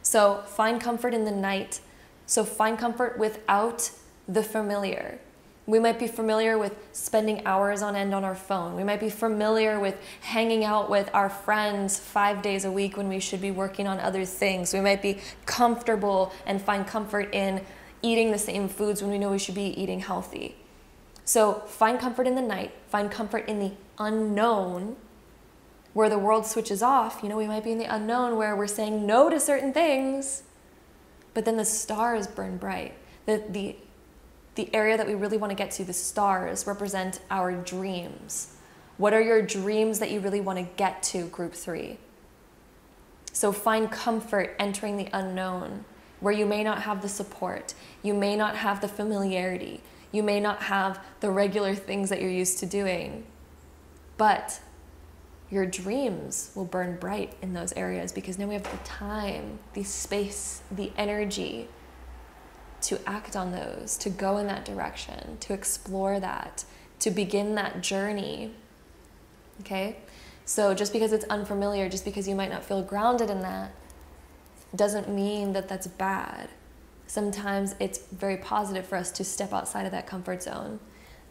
So find comfort in the night. So find comfort without the familiar. We might be familiar with spending hours on end on our phone. We might be familiar with hanging out with our friends 5 days a week when we should be working on other things. We might be comfortable and find comfort in eating the same foods when we know we should be eating healthy. So find comfort in the night, find comfort in the unknown, where the world switches off. You know, we might be in the unknown where we're saying no to certain things, but then the stars burn bright. The area that we really want to get to, the stars, represent our dreams. What are your dreams that you really want to get to, group 3? So find comfort entering the unknown, where you may not have the support, you may not have the familiarity, You may not have the regular things that you're used to doing, but your dreams will burn bright in those areas because now we have the time, the space, the energy to act on those, to go in that direction, to explore that, to begin that journey. Okay? So just because it's unfamiliar, just because you might not feel grounded in that, doesn't mean that that's bad. Sometimes it's very positive for us to step outside of that comfort zone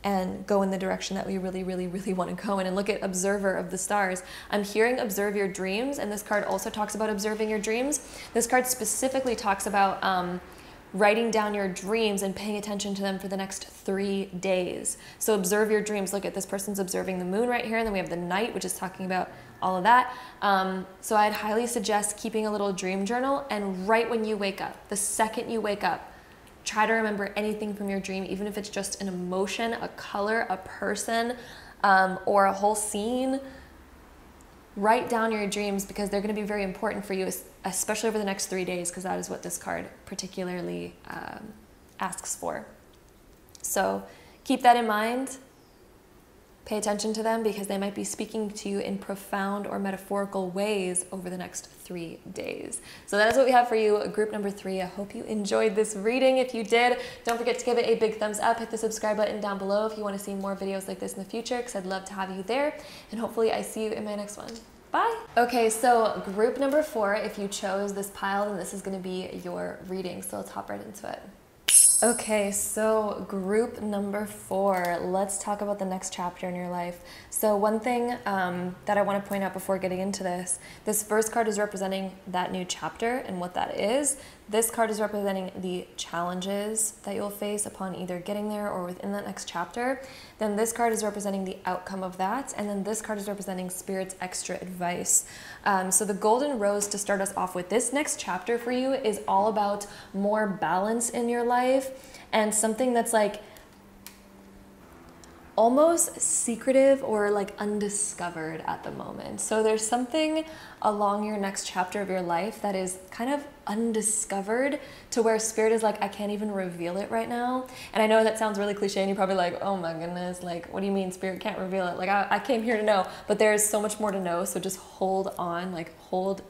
and go in the direction that we really, really, really want to go in. And look at Observer of the Stars. I'm hearing observe your dreams, and this card also talks about observing your dreams. This card specifically talks about writing down your dreams and paying attention to them for the next 3 days. So observe your dreams. Look at this person's observing the moon right here, and then we have the night, which is talking about all of that. So I'd highly suggest keeping a little dream journal, and right when you wake up, the second you wake up, try to remember anything from your dream, even if it's just an emotion, a color, a person, or a whole scene. Write down your dreams because they're going to be very important for you, especially over the next 3 days, because that is what this card particularly asks for. So keep that in mind. Pay attention to them because they might be speaking to you in profound or metaphorical ways over the next 3 days. So that is what we have for you, group number 3. I hope you enjoyed this reading. If you did, don't forget to give it a big thumbs up. Hit the subscribe button down below if you want to see more videos like this in the future, because I'd love to have you there. And hopefully I see you in my next one. Bye. Okay, so group number 4, if you chose this pile, then this is going to be your reading. So let's hop right into it. Okay, so group number 4, let's talk about the next chapter in your life. So one thing that I want to point out before getting into this first card is representing that new chapter and what that is. This card is representing the challenges that you'll face upon either getting there or within that next chapter. Then this card is representing the outcome of that. And then this card is representing Spirit's extra advice. So the golden rose to start us off with, this next chapter for you is all about more balance in your life and something that's like almost secretive or like undiscovered at the moment. So there's something along your next chapter of your life that is kind of undiscovered, to where Spirit is like, I can't even reveal it right now. And I know that sounds really cliche and you're probably like, oh my goodness, like what do you mean Spirit can't reveal it? Like I came here to know, but there's so much more to know. So just hold on, like hold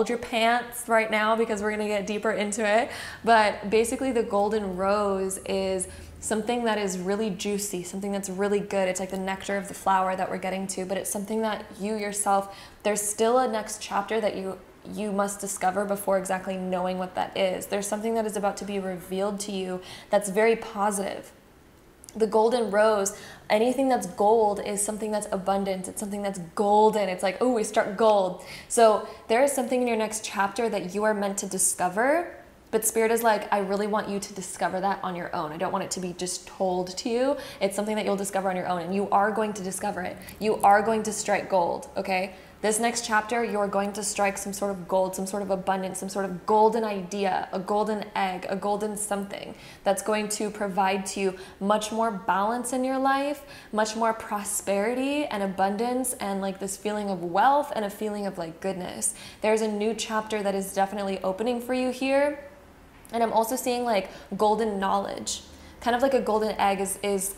your pants right now, because we're gonna get deeper into it. But basically the golden rose is something that is really juicy, something that's really good. It's like the nectar of the flower that we're getting to, but it's something that you yourself, there's still a next chapter that you must discover before exactly knowing what that is. There's something that is about to be revealed to you that's very positive. The golden rose, anything that's gold is something that's abundant. It's something that's golden. It's like, oh, we start gold. So there is something in your next chapter that you are meant to discover. But Spirit is like, I really want you to discover that on your own. I don't want it to be just told to you. It's something that you'll discover on your own, and you are going to discover it. You are going to strike gold, okay? This next chapter, you're going to strike some sort of gold, some sort of abundance, some sort of golden idea, a golden egg, a golden something that's going to provide to you much more balance in your life, much more prosperity and abundance, and like this feeling of wealth and a feeling of like goodness. There's a new chapter that is definitely opening for you here. And I'm also seeing like golden knowledge. Kind of like a golden egg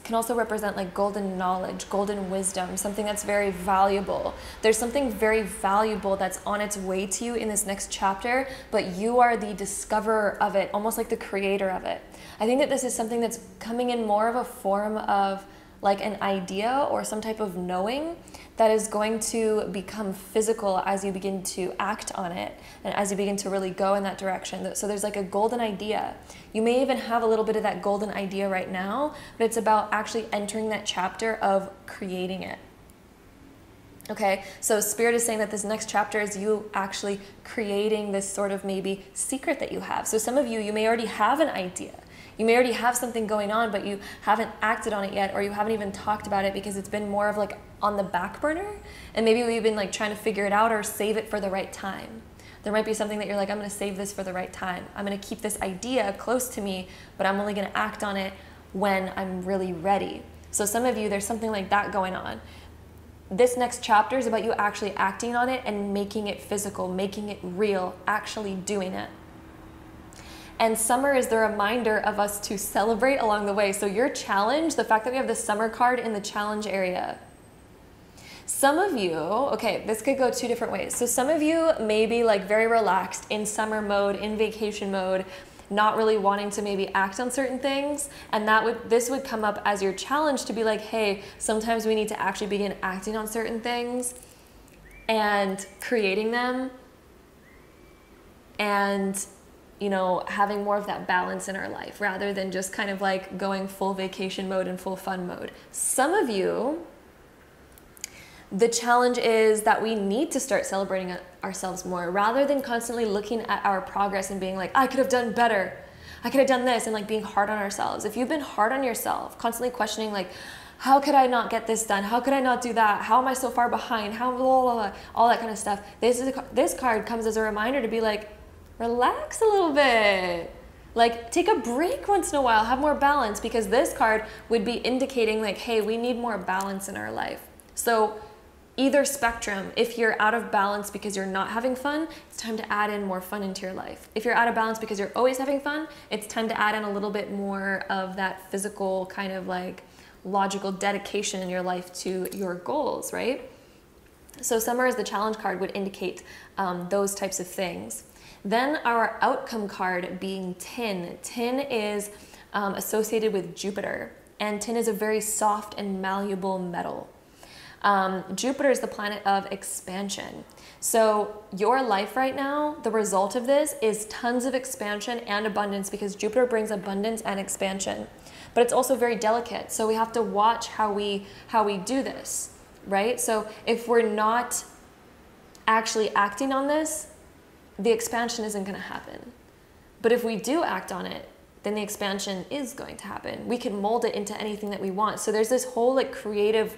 can also represent like golden knowledge, golden wisdom, something that's very valuable. There's something very valuable that's on its way to you in this next chapter, but you are the discoverer of it, almost like the creator of it. I think that this is something that's coming in more of a form of like an idea or some type of knowing that is going to become physical as you begin to act on it and as you begin to really go in that direction. So there's like a golden idea. You may even have a little bit of that golden idea right now, but it's about actually entering that chapter of creating it. Okay, so Spirit is saying that this next chapter is you actually creating this sort of maybe secret that you have. So some of you may already have an idea. You may already have something going on, but you haven't acted on it yet, or you haven't even talked about it because it's been more of like on the back burner. And maybe we've been like trying to figure it out or save it for the right time. There might be something that you're like, I'm going to save this for the right time. I'm going to keep this idea close to me, but I'm only going to act on it when I'm really ready. So some of you, there's something like that going on. This next chapter is about you actually acting on it and making it physical, making it real, actually doing it. And summer is the reminder of us to celebrate along the way. So your challenge, the fact that we have the summer card in the challenge area. Some of you, okay, this could go two different ways. So some of you may be like very relaxed in summer mode, in vacation mode, not really wanting to maybe act on certain things. And this would come up as your challenge to be like, hey, sometimes we need to actually begin acting on certain things and creating them and, you know, having more of that balance in our life rather than just kind of like going full vacation mode and full fun mode. Some of you, the challenge is that we need to start celebrating ourselves more rather than constantly looking at our progress and being like, I could have done better. I could have done this, and like being hard on ourselves. If you've been hard on yourself, constantly questioning like, how could I not get this done? How could I not do that? How am I so far behind? How blah, blah, blah, all that kind of stuff. This card comes as a reminder to be like, relax a little bit. Like take a break once in a while, have more balance, because this card would be indicating like, hey, we need more balance in our life. So either spectrum, if you're out of balance because you're not having fun, it's time to add in more fun into your life. If you're out of balance because you're always having fun, it's time to add in a little bit more of that physical kind of like logical dedication in your life to your goals, right? So summer as the challenge card would indicate those types of things. Then our outcome card being tin. Tin is associated with Jupiter, and tin is a very soft and malleable metal. Jupiter is the planet of expansion. So your life right now, the result of this is tons of expansion and abundance, because Jupiter brings abundance and expansion. But it's also very delicate. So we have to watch how we do this, right? So if we're not actually acting on this, the expansion isn't going to happen. But if we do act on it, then the expansion is going to happen. We can mold it into anything that we want. So there's this whole like creative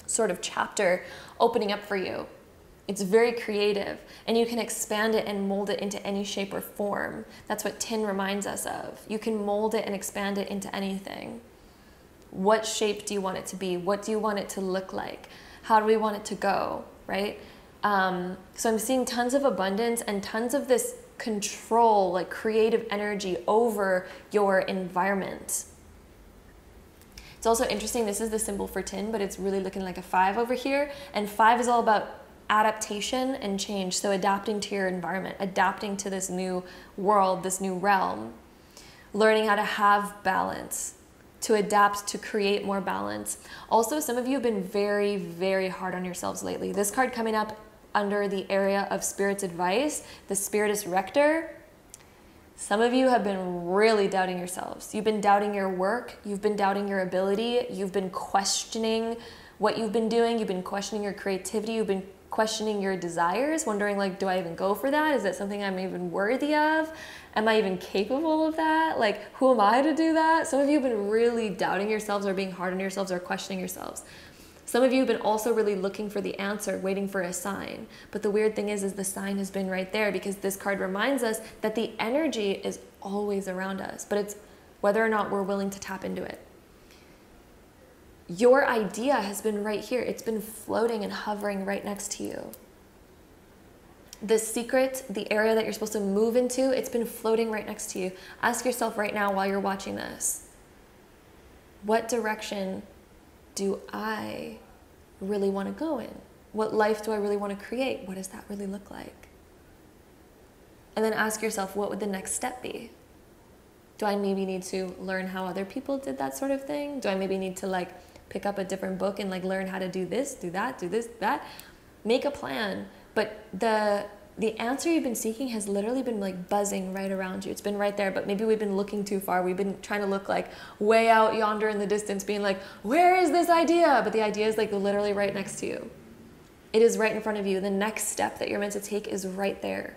sort of chapter opening up for you. It's very creative, and you can expand it and mold it into any shape or form. That's what tin reminds us of. You can mold it and expand it into anything. What shape do you want it to be? What do you want it to look like? How do we want it to go, right? So I'm seeing tons of abundance and tons of this control, like creative energy over your environment. It's also interesting, this is the symbol for tin, but it's really looking like a 5 over here. And 5 is all about adaptation and change. So adapting to your environment, adapting to this new world, this new realm, learning how to have balance, to adapt, to create more balance. Also, some of you have been very, very hard on yourselves lately. This card coming up under the area of Spirit's advice, the Spiritus Rector. Some of you have been really doubting yourselves. You've been doubting your work. You've been doubting your ability. You've been questioning what you've been doing. You've been questioning your creativity. You've been questioning your desires, wondering like, do I even go for that? Is that something I'm even worthy of? Am I even capable of that? Like, who am I to do that? Some of you have been really doubting yourselves or being hard on yourselves or questioning yourselves. Some of you have been also really looking for the answer, waiting for a sign. But the weird thing is the sign has been right there, because this card reminds us that the energy is always around us, but it's whether or not we're willing to tap into it. Your idea has been right here. It's been floating and hovering right next to you. The secret, the area that you're supposed to move into, it's been floating right next to you. Ask yourself right now while you're watching this, what direction do I really want to go in? What life do I really want to create? What does that really look like? And then ask yourself, what would the next step be? Do I maybe need to learn how other people did that sort of thing? Do I maybe need to like pick up a different book and like learn how to do this, do that, do this, that? Make a plan. But the answer you've been seeking has literally been like buzzing right around you. It's been right there, but maybe we've been looking too far. We've been trying to look like way out yonder in the distance, being like, where is this idea? But the idea is like literally right next to you. It is right in front of you. The next step that you're meant to take is right there.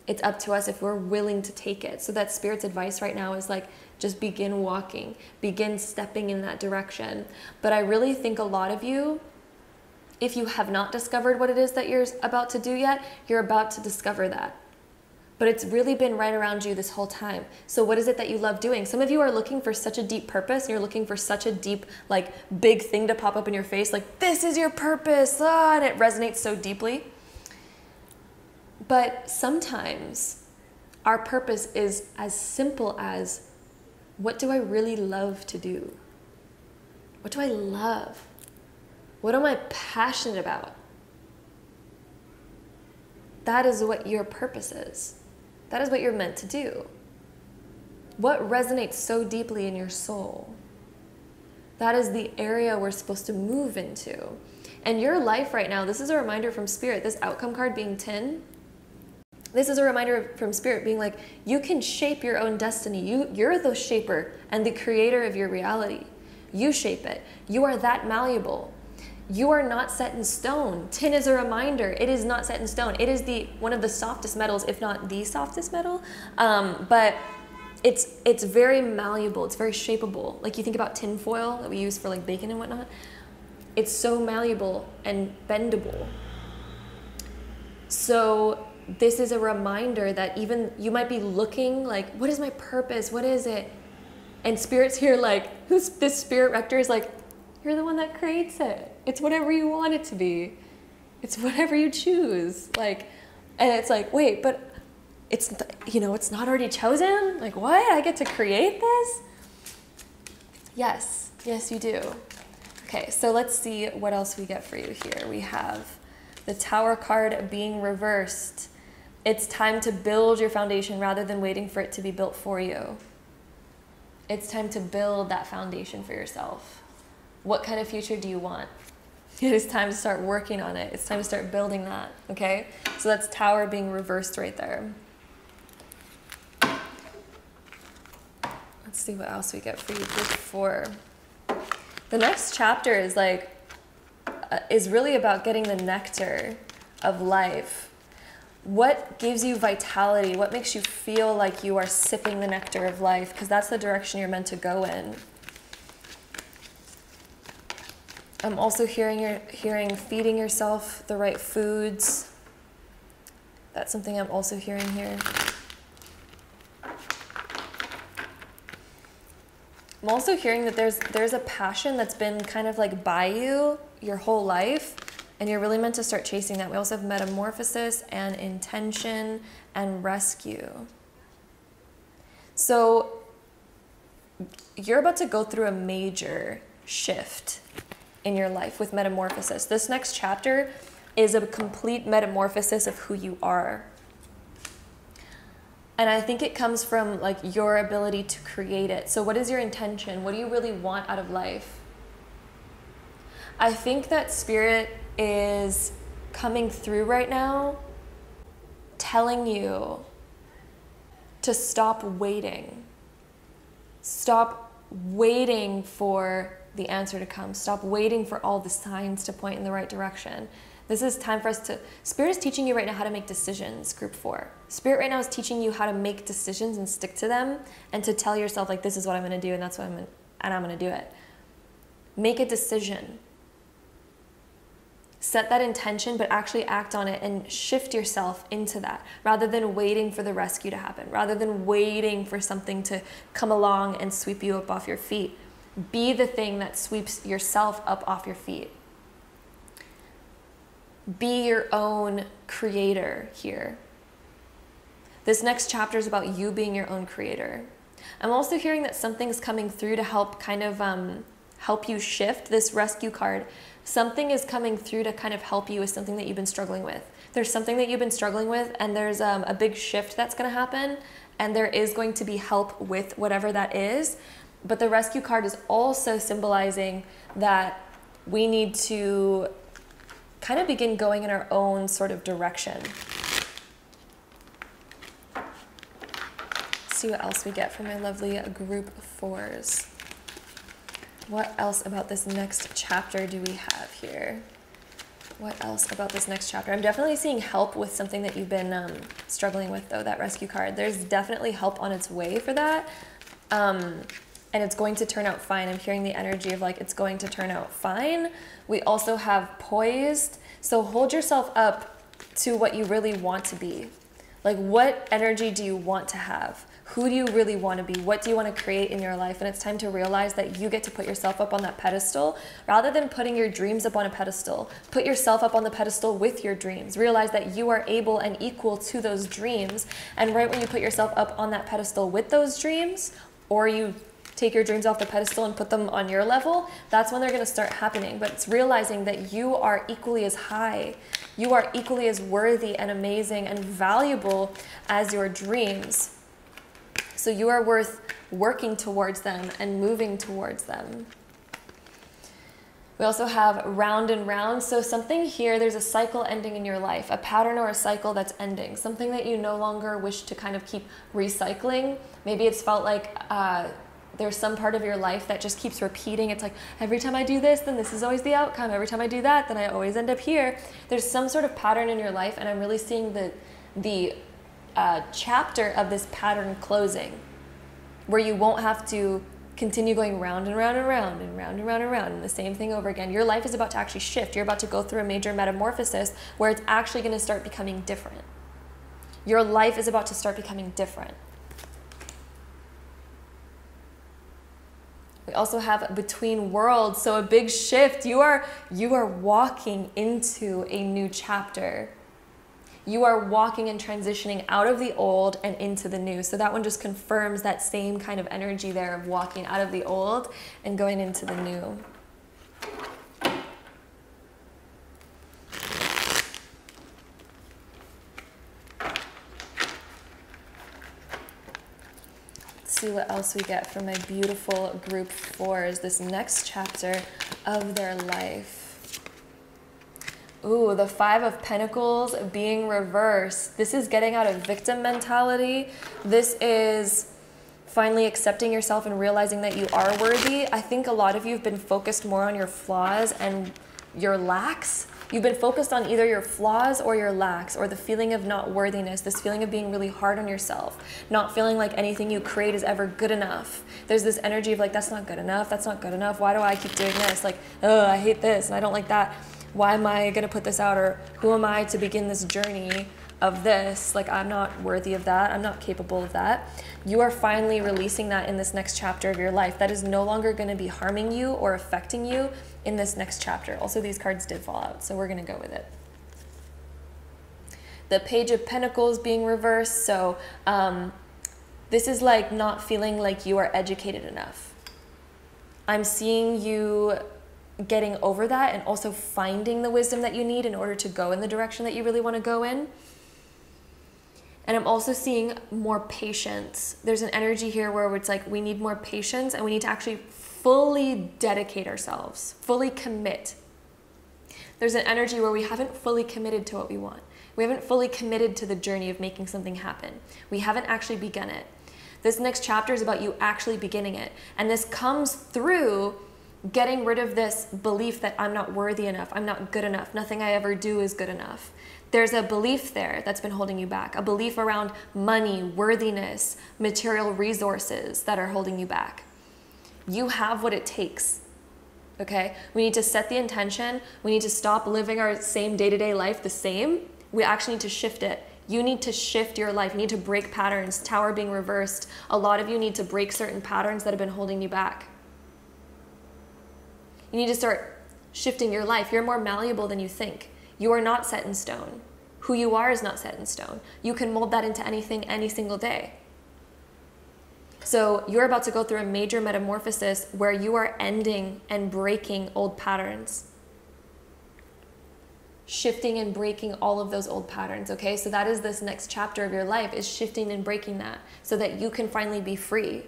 It's up to us if we're willing to take it. So that Spirit's advice right now is like, just begin walking, begin stepping in that direction. But I really think a lot of you, if you have not discovered what it is that you're about to do yet, you're about to discover that. But it's really been right around you this whole time. So what is it that you love doing? Some of you are looking for such a deep purpose. And you're looking for such a deep, like big thing to pop up in your face. Like, this is your purpose. And it resonates so deeply. But sometimes our purpose is as simple as, what do I really love to do? What do I love? What am I passionate about? That is what your purpose is. That is what you're meant to do. What resonates so deeply in your soul? That is the area we're supposed to move into. And your life right now, this is a reminder from Spirit, this outcome card being 10, this is a reminder from Spirit being like, you can shape your own destiny. You're the shaper and the creator of your reality. You shape it. You are that malleable. You are not set in stone. Tin is a reminder. It is not set in stone. It is one of the softest metals, if not the softest metal. But it's very malleable. It's very shapeable. Like you think about tin foil that we use for like bacon and whatnot. It's so malleable and bendable. So this is a reminder that even you might be looking like, what is my purpose? What is it? And Spirit's here like, this Spirit Rector is like, you're the one that creates it. It's whatever you want it to be. It's whatever you choose. Like, and it's like, wait, but it's, it's not already chosen? Like, what? I get to create this? Yes, yes, you do. Okay, so let's see what else we get for you here. We have the Tower card being reversed. It's time to build your foundation rather than waiting for it to be built for you. It's time to build that foundation for yourself. What kind of future do you want? It is time to start working on it. It's time to start building that, okay? So that's Tower being reversed right there. Let's see what else we get for you before. The next chapter is like, is really about getting the nectar of life. What gives you vitality? What makes you feel like you are sipping the nectar of life? Because that's the direction you're meant to go in. I'm also hearing feeding yourself the right foods. That's something I'm also hearing here. I'm also hearing that there's a passion that's been kind of like by you your whole life, and you're really meant to start chasing that. We also have metamorphosis and intention and rescue. So you're about to go through a major shift in your life with metamorphosis. This next chapter is a complete metamorphosis of who you are. And I think it comes from like your ability to create it. So what is your intention? What do you really want out of life? I think that Spirit is coming through right now, telling you to stop waiting. Stop waiting for the answer to come. Stop waiting for all the signs to point in the right direction. This is time for us to, Spirit is teaching you right now how to make decisions, group 4. Spirit right now is teaching you how to make decisions and stick to them, and to tell yourself like, this is what I'm going to do, and that's what I'm going to do it. Make a decision. Set that intention, but actually act on it and shift yourself into that, rather than waiting for the rescue to happen, rather than waiting for something to come along and sweep you up off your feet. Be the thing that sweeps yourself up off your feet. Be your own creator here. This next chapter is about you being your own creator. I'm also hearing that something's coming through to help kind of help you shift. This rescue card, something is coming through to kind of help you with something that you've been struggling with. There's something that you've been struggling with, and there's a big shift that's going to happen, and there is going to be help with whatever that is. But the rescue card is also symbolizing that we need to kind of begin going in our own sort of direction. Let's see what else we get from my lovely group 4s. What else about this next chapter do we have here? What else about this next chapter? I'm definitely seeing help with something that you've been struggling with, though, that rescue card. There's definitely help on its way for that. And it's going to turn out fine. I'm hearing the energy of like, it's going to turn out fine. We also have poised. So hold yourself up to what you really want to be. Like, what energy do you want to have? Who do you really want to be? What do you want to create in your life? And it's time to realize that you get to put yourself up on that pedestal rather than putting your dreams up on a pedestal. Put yourself up on the pedestal with your dreams. Realize that you are able and equal to those dreams. And right when you put yourself up on that pedestal with those dreams, or you take your dreams off the pedestal and put them on your level, that's when they're going to start happening. But it's realizing that you are equally as high. You are equally as worthy and amazing and valuable as your dreams. So you are worth working towards them and moving towards them. We also have round and round. So something here, there's a cycle ending in your life, a pattern or a cycle that's ending, something that you no longer wish to kind of keep recycling. Maybe it's felt like there's some part of your life that just keeps repeating. It's like, every time I do this, then this is always the outcome. Every time I do that, then I always end up here. There's some sort of pattern in your life, and I'm really seeing the chapter of this pattern closing, where you won't have to continue going round and round and round and round and round and round and the same thing over again. Your life is about to actually shift. You're about to go through a major metamorphosis where it's actually going to start becoming different. Your life is about to start becoming different. We also have between worlds, so a big shift. You are walking into a new chapter. You are walking and transitioning out of the old and into the new. So that one just confirms that same kind of energy there of walking out of the old and going into the new. Let's see what else we get from my beautiful group fours, this next chapter of their life. Ooh, the Five of Pentacles being reversed. This is getting out of victim mentality. This is finally accepting yourself and realizing that you are worthy. I think a lot of you have been focused more on your flaws and your lacks. You've been focused on either your flaws or your lacks, or the feeling of not worthiness, this feeling of being really hard on yourself, not feeling like anything you create is ever good enough. There's this energy of like, that's not good enough, that's not good enough. Why do I keep doing this? Like, oh, I hate this and I don't like that. Why am I going to put this out? Or who am I to begin this journey of this? Like, I'm not worthy of that. I'm not capable of that. You are finally releasing that in this next chapter of your life. That is no longer going to be harming you or affecting you in this next chapter. Also, these cards did fall out, so we're going to go with it. The Page of Pentacles being reversed. So this is like not feeling like you are educated enough. I'm seeing you getting over that and also finding the wisdom that you need in order to go in the direction that you really want to go in. And I'm also seeing more patience. There's an energy here where it's like we need more patience and we need to actually fully dedicate ourselves, fully commit. There's an energy where we haven't fully committed to what we want. We haven't fully committed to the journey of making something happen. We haven't actually begun it. This next chapter is about you actually beginning it. And this comes through getting rid of this belief that I'm not worthy enough, I'm not good enough, nothing I ever do is good enough. There's a belief there that's been holding you back, a belief around money, worthiness, material resources that are holding you back. You have what it takes, okay? We need to set the intention. We need to stop living our same day-to-day life the same. We actually need to shift it. You need to shift your life. You need to break patterns, Tower being reversed. A lot of you need to break certain patterns that have been holding you back. You need to start shifting your life. You're more malleable than you think. You are not set in stone. Who you are is not set in stone. You can mold that into anything any single day. So you're about to go through a major metamorphosis where you are ending and breaking old patterns. Shifting and breaking all of those old patterns, okay? So that is this next chapter of your life, is shifting and breaking that so that you can finally be free.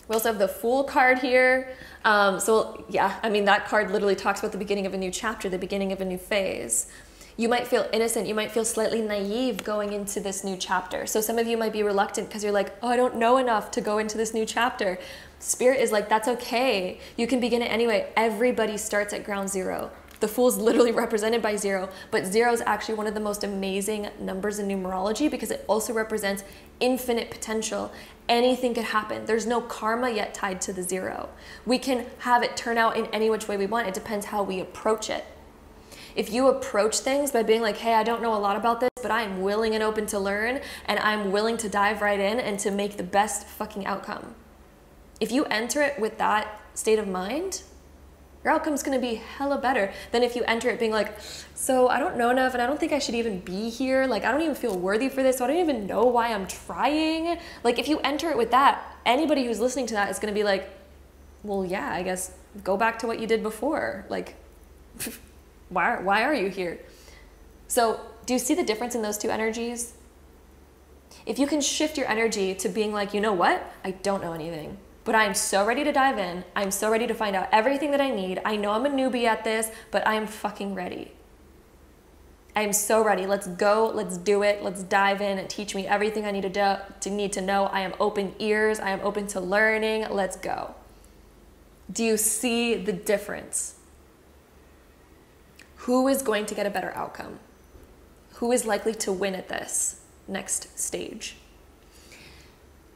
We also have the Fool card here. So yeah, I mean, that card literally talks about the beginning of a new chapter, the beginning of a new phase. You might feel innocent. You might feel slightly naive going into this new chapter. So some of you might be reluctant because you're like, oh, I don't know enough to go into this new chapter. Spirit is like, that's okay. You can begin it anyway. Everybody starts at ground zero. The Fool is literally represented by 0, but 0 is actually one of the most amazing numbers in numerology because it also represents infinite potential. Anything could happen. There's no karma yet tied to the 0. We can have it turn out in any which way we want. It depends how we approach it. If you approach things by being like, hey, I don't know a lot about this, but I'm willing and open to learn, and I'm willing to dive right in and to make the best fucking outcome. If you enter it with that state of mind, your outcome's gonna be hella better than if you enter it being like, so I don't know enough and I don't think I should even be here. Like, I don't even feel worthy for this, so I don't even know why I'm trying. Like, if you enter it with that, anybody who's listening to that is gonna be like, well, yeah, I guess go back to what you did before. Like, why are you here? So do you see the difference in those two energies? If you can shift your energy to being like, you know what? I don't know anything, but I'm so ready to dive in. I'm so ready to find out everything that I need. I know I'm a newbie at this, but I'm fucking ready. I'm so ready. Let's go. Let's do it. Let's dive in and teach me everything I need to know. I am open ears. I am open to learning. Let's go. Do you see the difference? Who is going to get a better outcome? Who is likely to win at this next stage?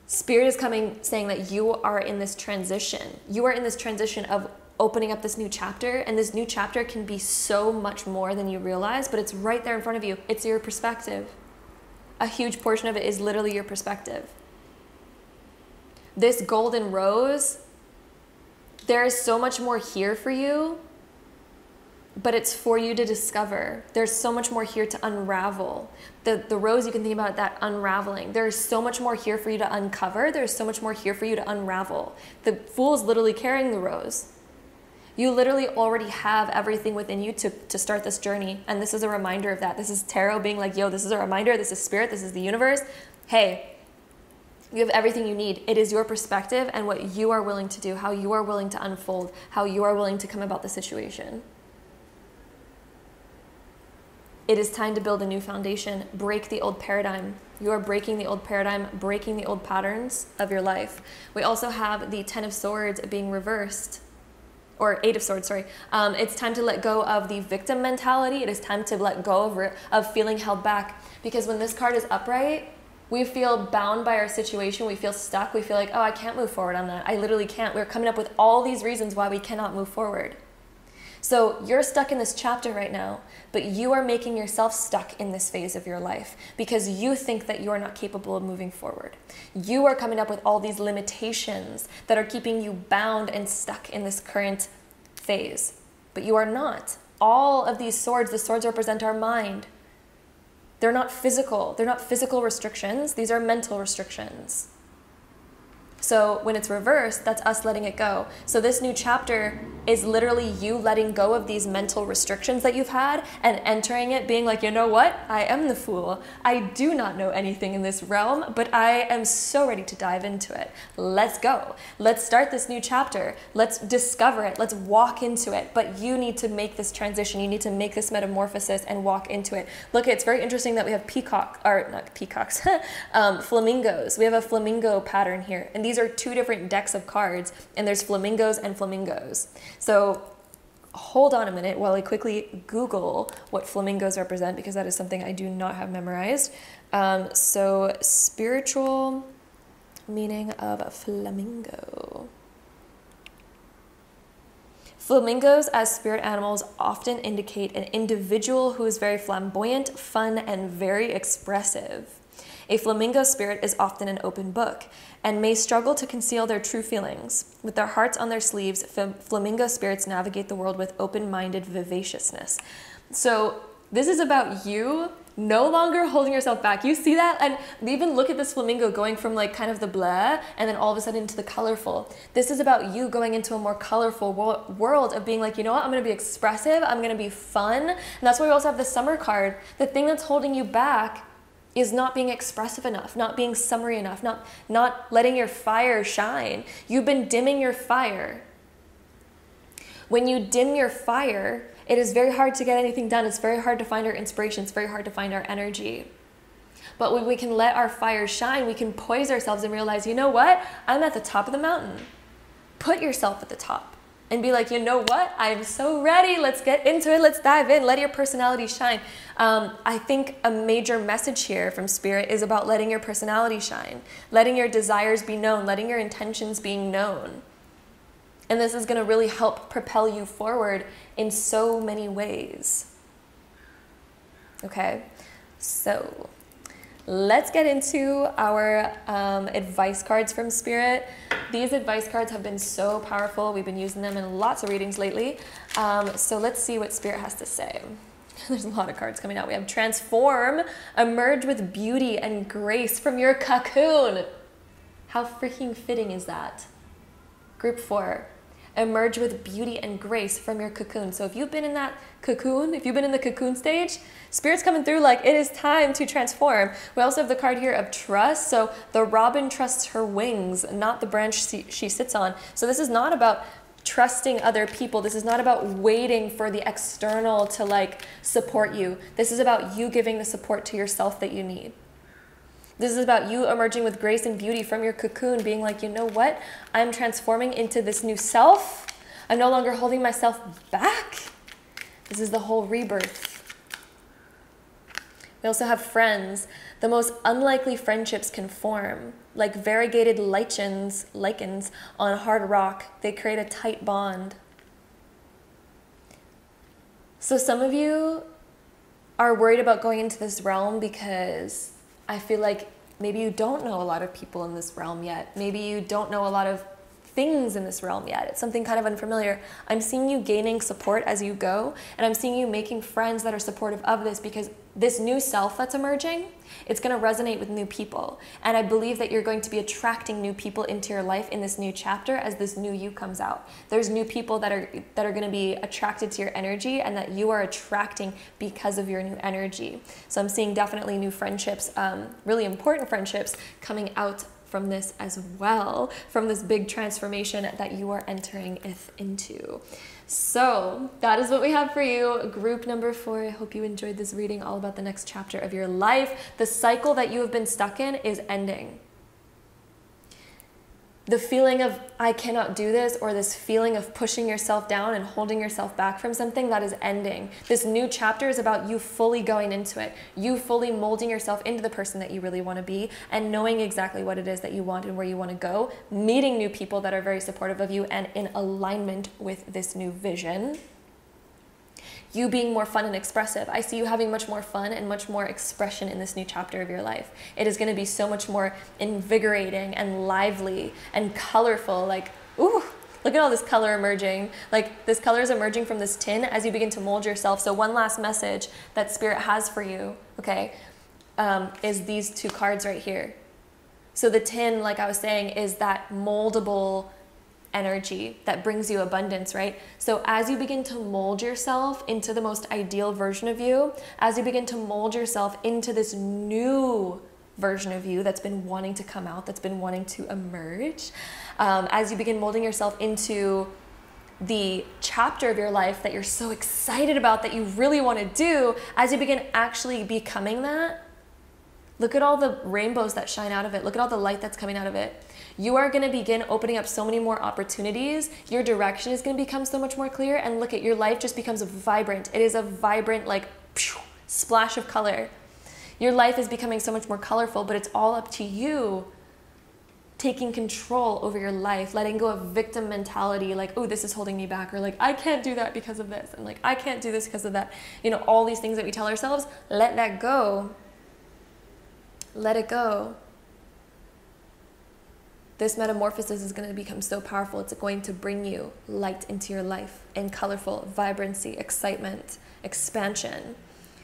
Spirit is coming saying that you are in this transition. You are in this transition of opening up this new chapter, and this new chapter can be so much more than you realize, but it's right there in front of you. It's your perspective. A huge portion of it is literally your perspective. This golden rose, there is so much more here for you, but it's for you to discover. There's so much more here to unravel. The rose, you can think about that unraveling. There's so much more here for you to uncover. There's so much more here for you to unravel. The Fool is literally carrying the rose. You literally already have everything within you to start this journey. And this is a reminder of that. This is tarot being like, yo, this is a reminder. This is spirit. This is the universe. Hey, you have everything you need. It is your perspective and what you are willing to do, how you are willing to unfold, how you are willing to come about the situation. It is time to build a new foundation. Break the old paradigm. You are breaking the old paradigm, breaking the old patterns of your life. We also have the 10 of Swords being reversed, or 8 of Swords, sorry. It's time to let go of the victim mentality. It is time to let go of feeling held back. Because when this card is upright, we feel bound by our situation. We feel stuck. We feel like, oh, I can't move forward on that. I literally can't. We're coming up with all these reasons why we cannot move forward. So you're stuck in this chapter right now, but you are making yourself stuck in this phase of your life because you think that you are not capable of moving forward. You are coming up with all these limitations that are keeping you bound and stuck in this current phase, but you are not. All of these swords, the swords represent our mind. They're not physical. They're not physical restrictions. These are mental restrictions. So when it's reversed, that's us letting it go. So this new chapter is literally you letting go of these mental restrictions that you've had and entering it being like, you know what? I am the Fool. I do not know anything in this realm, but I am so ready to dive into it. Let's go. Let's start this new chapter. Let's discover it. Let's walk into it. But you need to make this transition. You need to make this metamorphosis and walk into it. Look, it's very interesting that we have flamingos. We have a flamingo pattern here. And these are two different decks of cards, and there's flamingos and flamingos. So hold on a minute while I quickly Google what flamingos represent, because that is something I do not have memorized. So spiritual meaning of a flamingo. Flamingos as spirit animals often indicate an individual who is very flamboyant, fun, and very expressive. A flamingo spirit is often an open book and may struggle to conceal their true feelings. With their hearts on their sleeves, flamingo spirits navigate the world with open-minded vivaciousness. So this is about you no longer holding yourself back. You see that? And even look at this flamingo going from like kind of the blah and then all of a sudden into the colorful. This is about you going into a more colorful world of being like, you know what? I'm going to be expressive. I'm going to be fun. And that's why we also have the summer card. The thing that's holding you back is not being expressive enough, not being summery enough, not letting your fire shine. You've been dimming your fire. When you dim your fire, it is very hard to get anything done. It's very hard to find our inspiration. It's very hard to find our energy. But when we can let our fire shine, we can poise ourselves and realize, you know what? I'm at the top of the mountain. Put yourself at the top. And be like, you know what? I'm so ready. Let's get into it. Let's dive in. Let your personality shine. I think a major message here from Spirit is about letting your personality shine, letting your desires be known, letting your intentions be known. And this is going to really help propel you forward in so many ways. Okay? So let's get into our advice cards from Spirit. These advice cards have been so powerful. We've been using them in lots of readings lately. So let's see what Spirit has to say. There's a lot of cards coming out. We have transform, emerge with beauty and grace from your cocoon. How freaking fitting is that? Group 4, emerge with beauty and grace from your cocoon. So if you've been in that cocoon, if you've been in the cocoon stage, Spirit's coming through like it is time to transform. We also have the card here of trust. So the robin trusts her wings, not the branch she sits on. So this is not about trusting other people. This is not about waiting for the external to like support you. This is about you giving the support to yourself that you need. This is about you emerging with grace and beauty from your cocoon, being like, you know what? I'm transforming into this new self. I'm no longer holding myself back. This is the whole rebirth. We also have friends. The most unlikely friendships can form. Like variegated lichens on hard rock, they create a tight bond. So some of you are worried about going into this realm because I feel like maybe you don't know a lot of people in this realm yet. Maybe you don't know a lot of things in this realm yet. It's something kind of unfamiliar. I'm seeing you gaining support as you go, and I'm seeing you making friends that are supportive of this, because this new self that's emerging, it's going to resonate with new people. And I believe that you're going to be attracting new people into your life in this new chapter as this new you comes out. There's new people that are going to be attracted to your energy, and that you are attracting because of your new energy. So I'm seeing definitely new friendships, really important friendships coming out from this as well, from this big transformation that you are entering into. So that is what we have for you, group number 4. I hope you enjoyed this reading all about the next chapter of your life. The cycle that you have been stuck in is ending. The feeling of I cannot do this, or this feeling of pushing yourself down and holding yourself back from something, that is ending. This new chapter is about you fully going into it, you fully molding yourself into the person that you really want to be, and knowing exactly what it is that you want and where you want to go, meeting new people that are very supportive of you and in alignment with this new vision. You being more fun and expressive. I see you having much more fun and much more expression in this new chapter of your life. It is going to be so much more invigorating and lively and colorful. Like, ooh, look at all this color emerging. Like, this color is emerging from this tin as you begin to mold yourself. So one last message that Spirit has for you, okay, is these 2 cards right here. So the tin, like I was saying, is that moldable energy that brings you abundance, right? So as you begin to mold yourself into the most ideal version of you, as you begin to mold yourself into this new version of you that's been wanting to come out, that's been wanting to emerge, as you begin molding yourself into the chapter of your life that you're so excited about, that you really want to do, as you begin actually becoming that, look at all the rainbows that shine out of it. Look at all the light that's coming out of it. You are going to begin opening up so many more opportunities. Your direction is going to become so much more clear. And look at your life just becomes vibrant. It is a vibrant, like, splash of color. Your life is becoming so much more colorful, but it's all up to you taking control over your life, letting go of victim mentality, like, oh, this is holding me back, or like, I can't do that because of this, and like, I can't do this because of that. You know, all these things that we tell ourselves, let that go. Let it go. This metamorphosis is going to become so powerful. It's going to bring you light into your life and colorful vibrancy, excitement, expansion.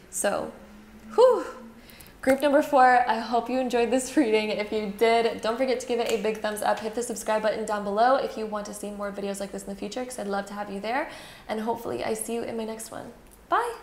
So, whew. Group number 4, I hope you enjoyed this reading. If you did, don't forget to give it a big thumbs up. Hit the subscribe button down below if you want to see more videos like this in the future, because I'd love to have you there. And hopefully I see you in my next one. Bye.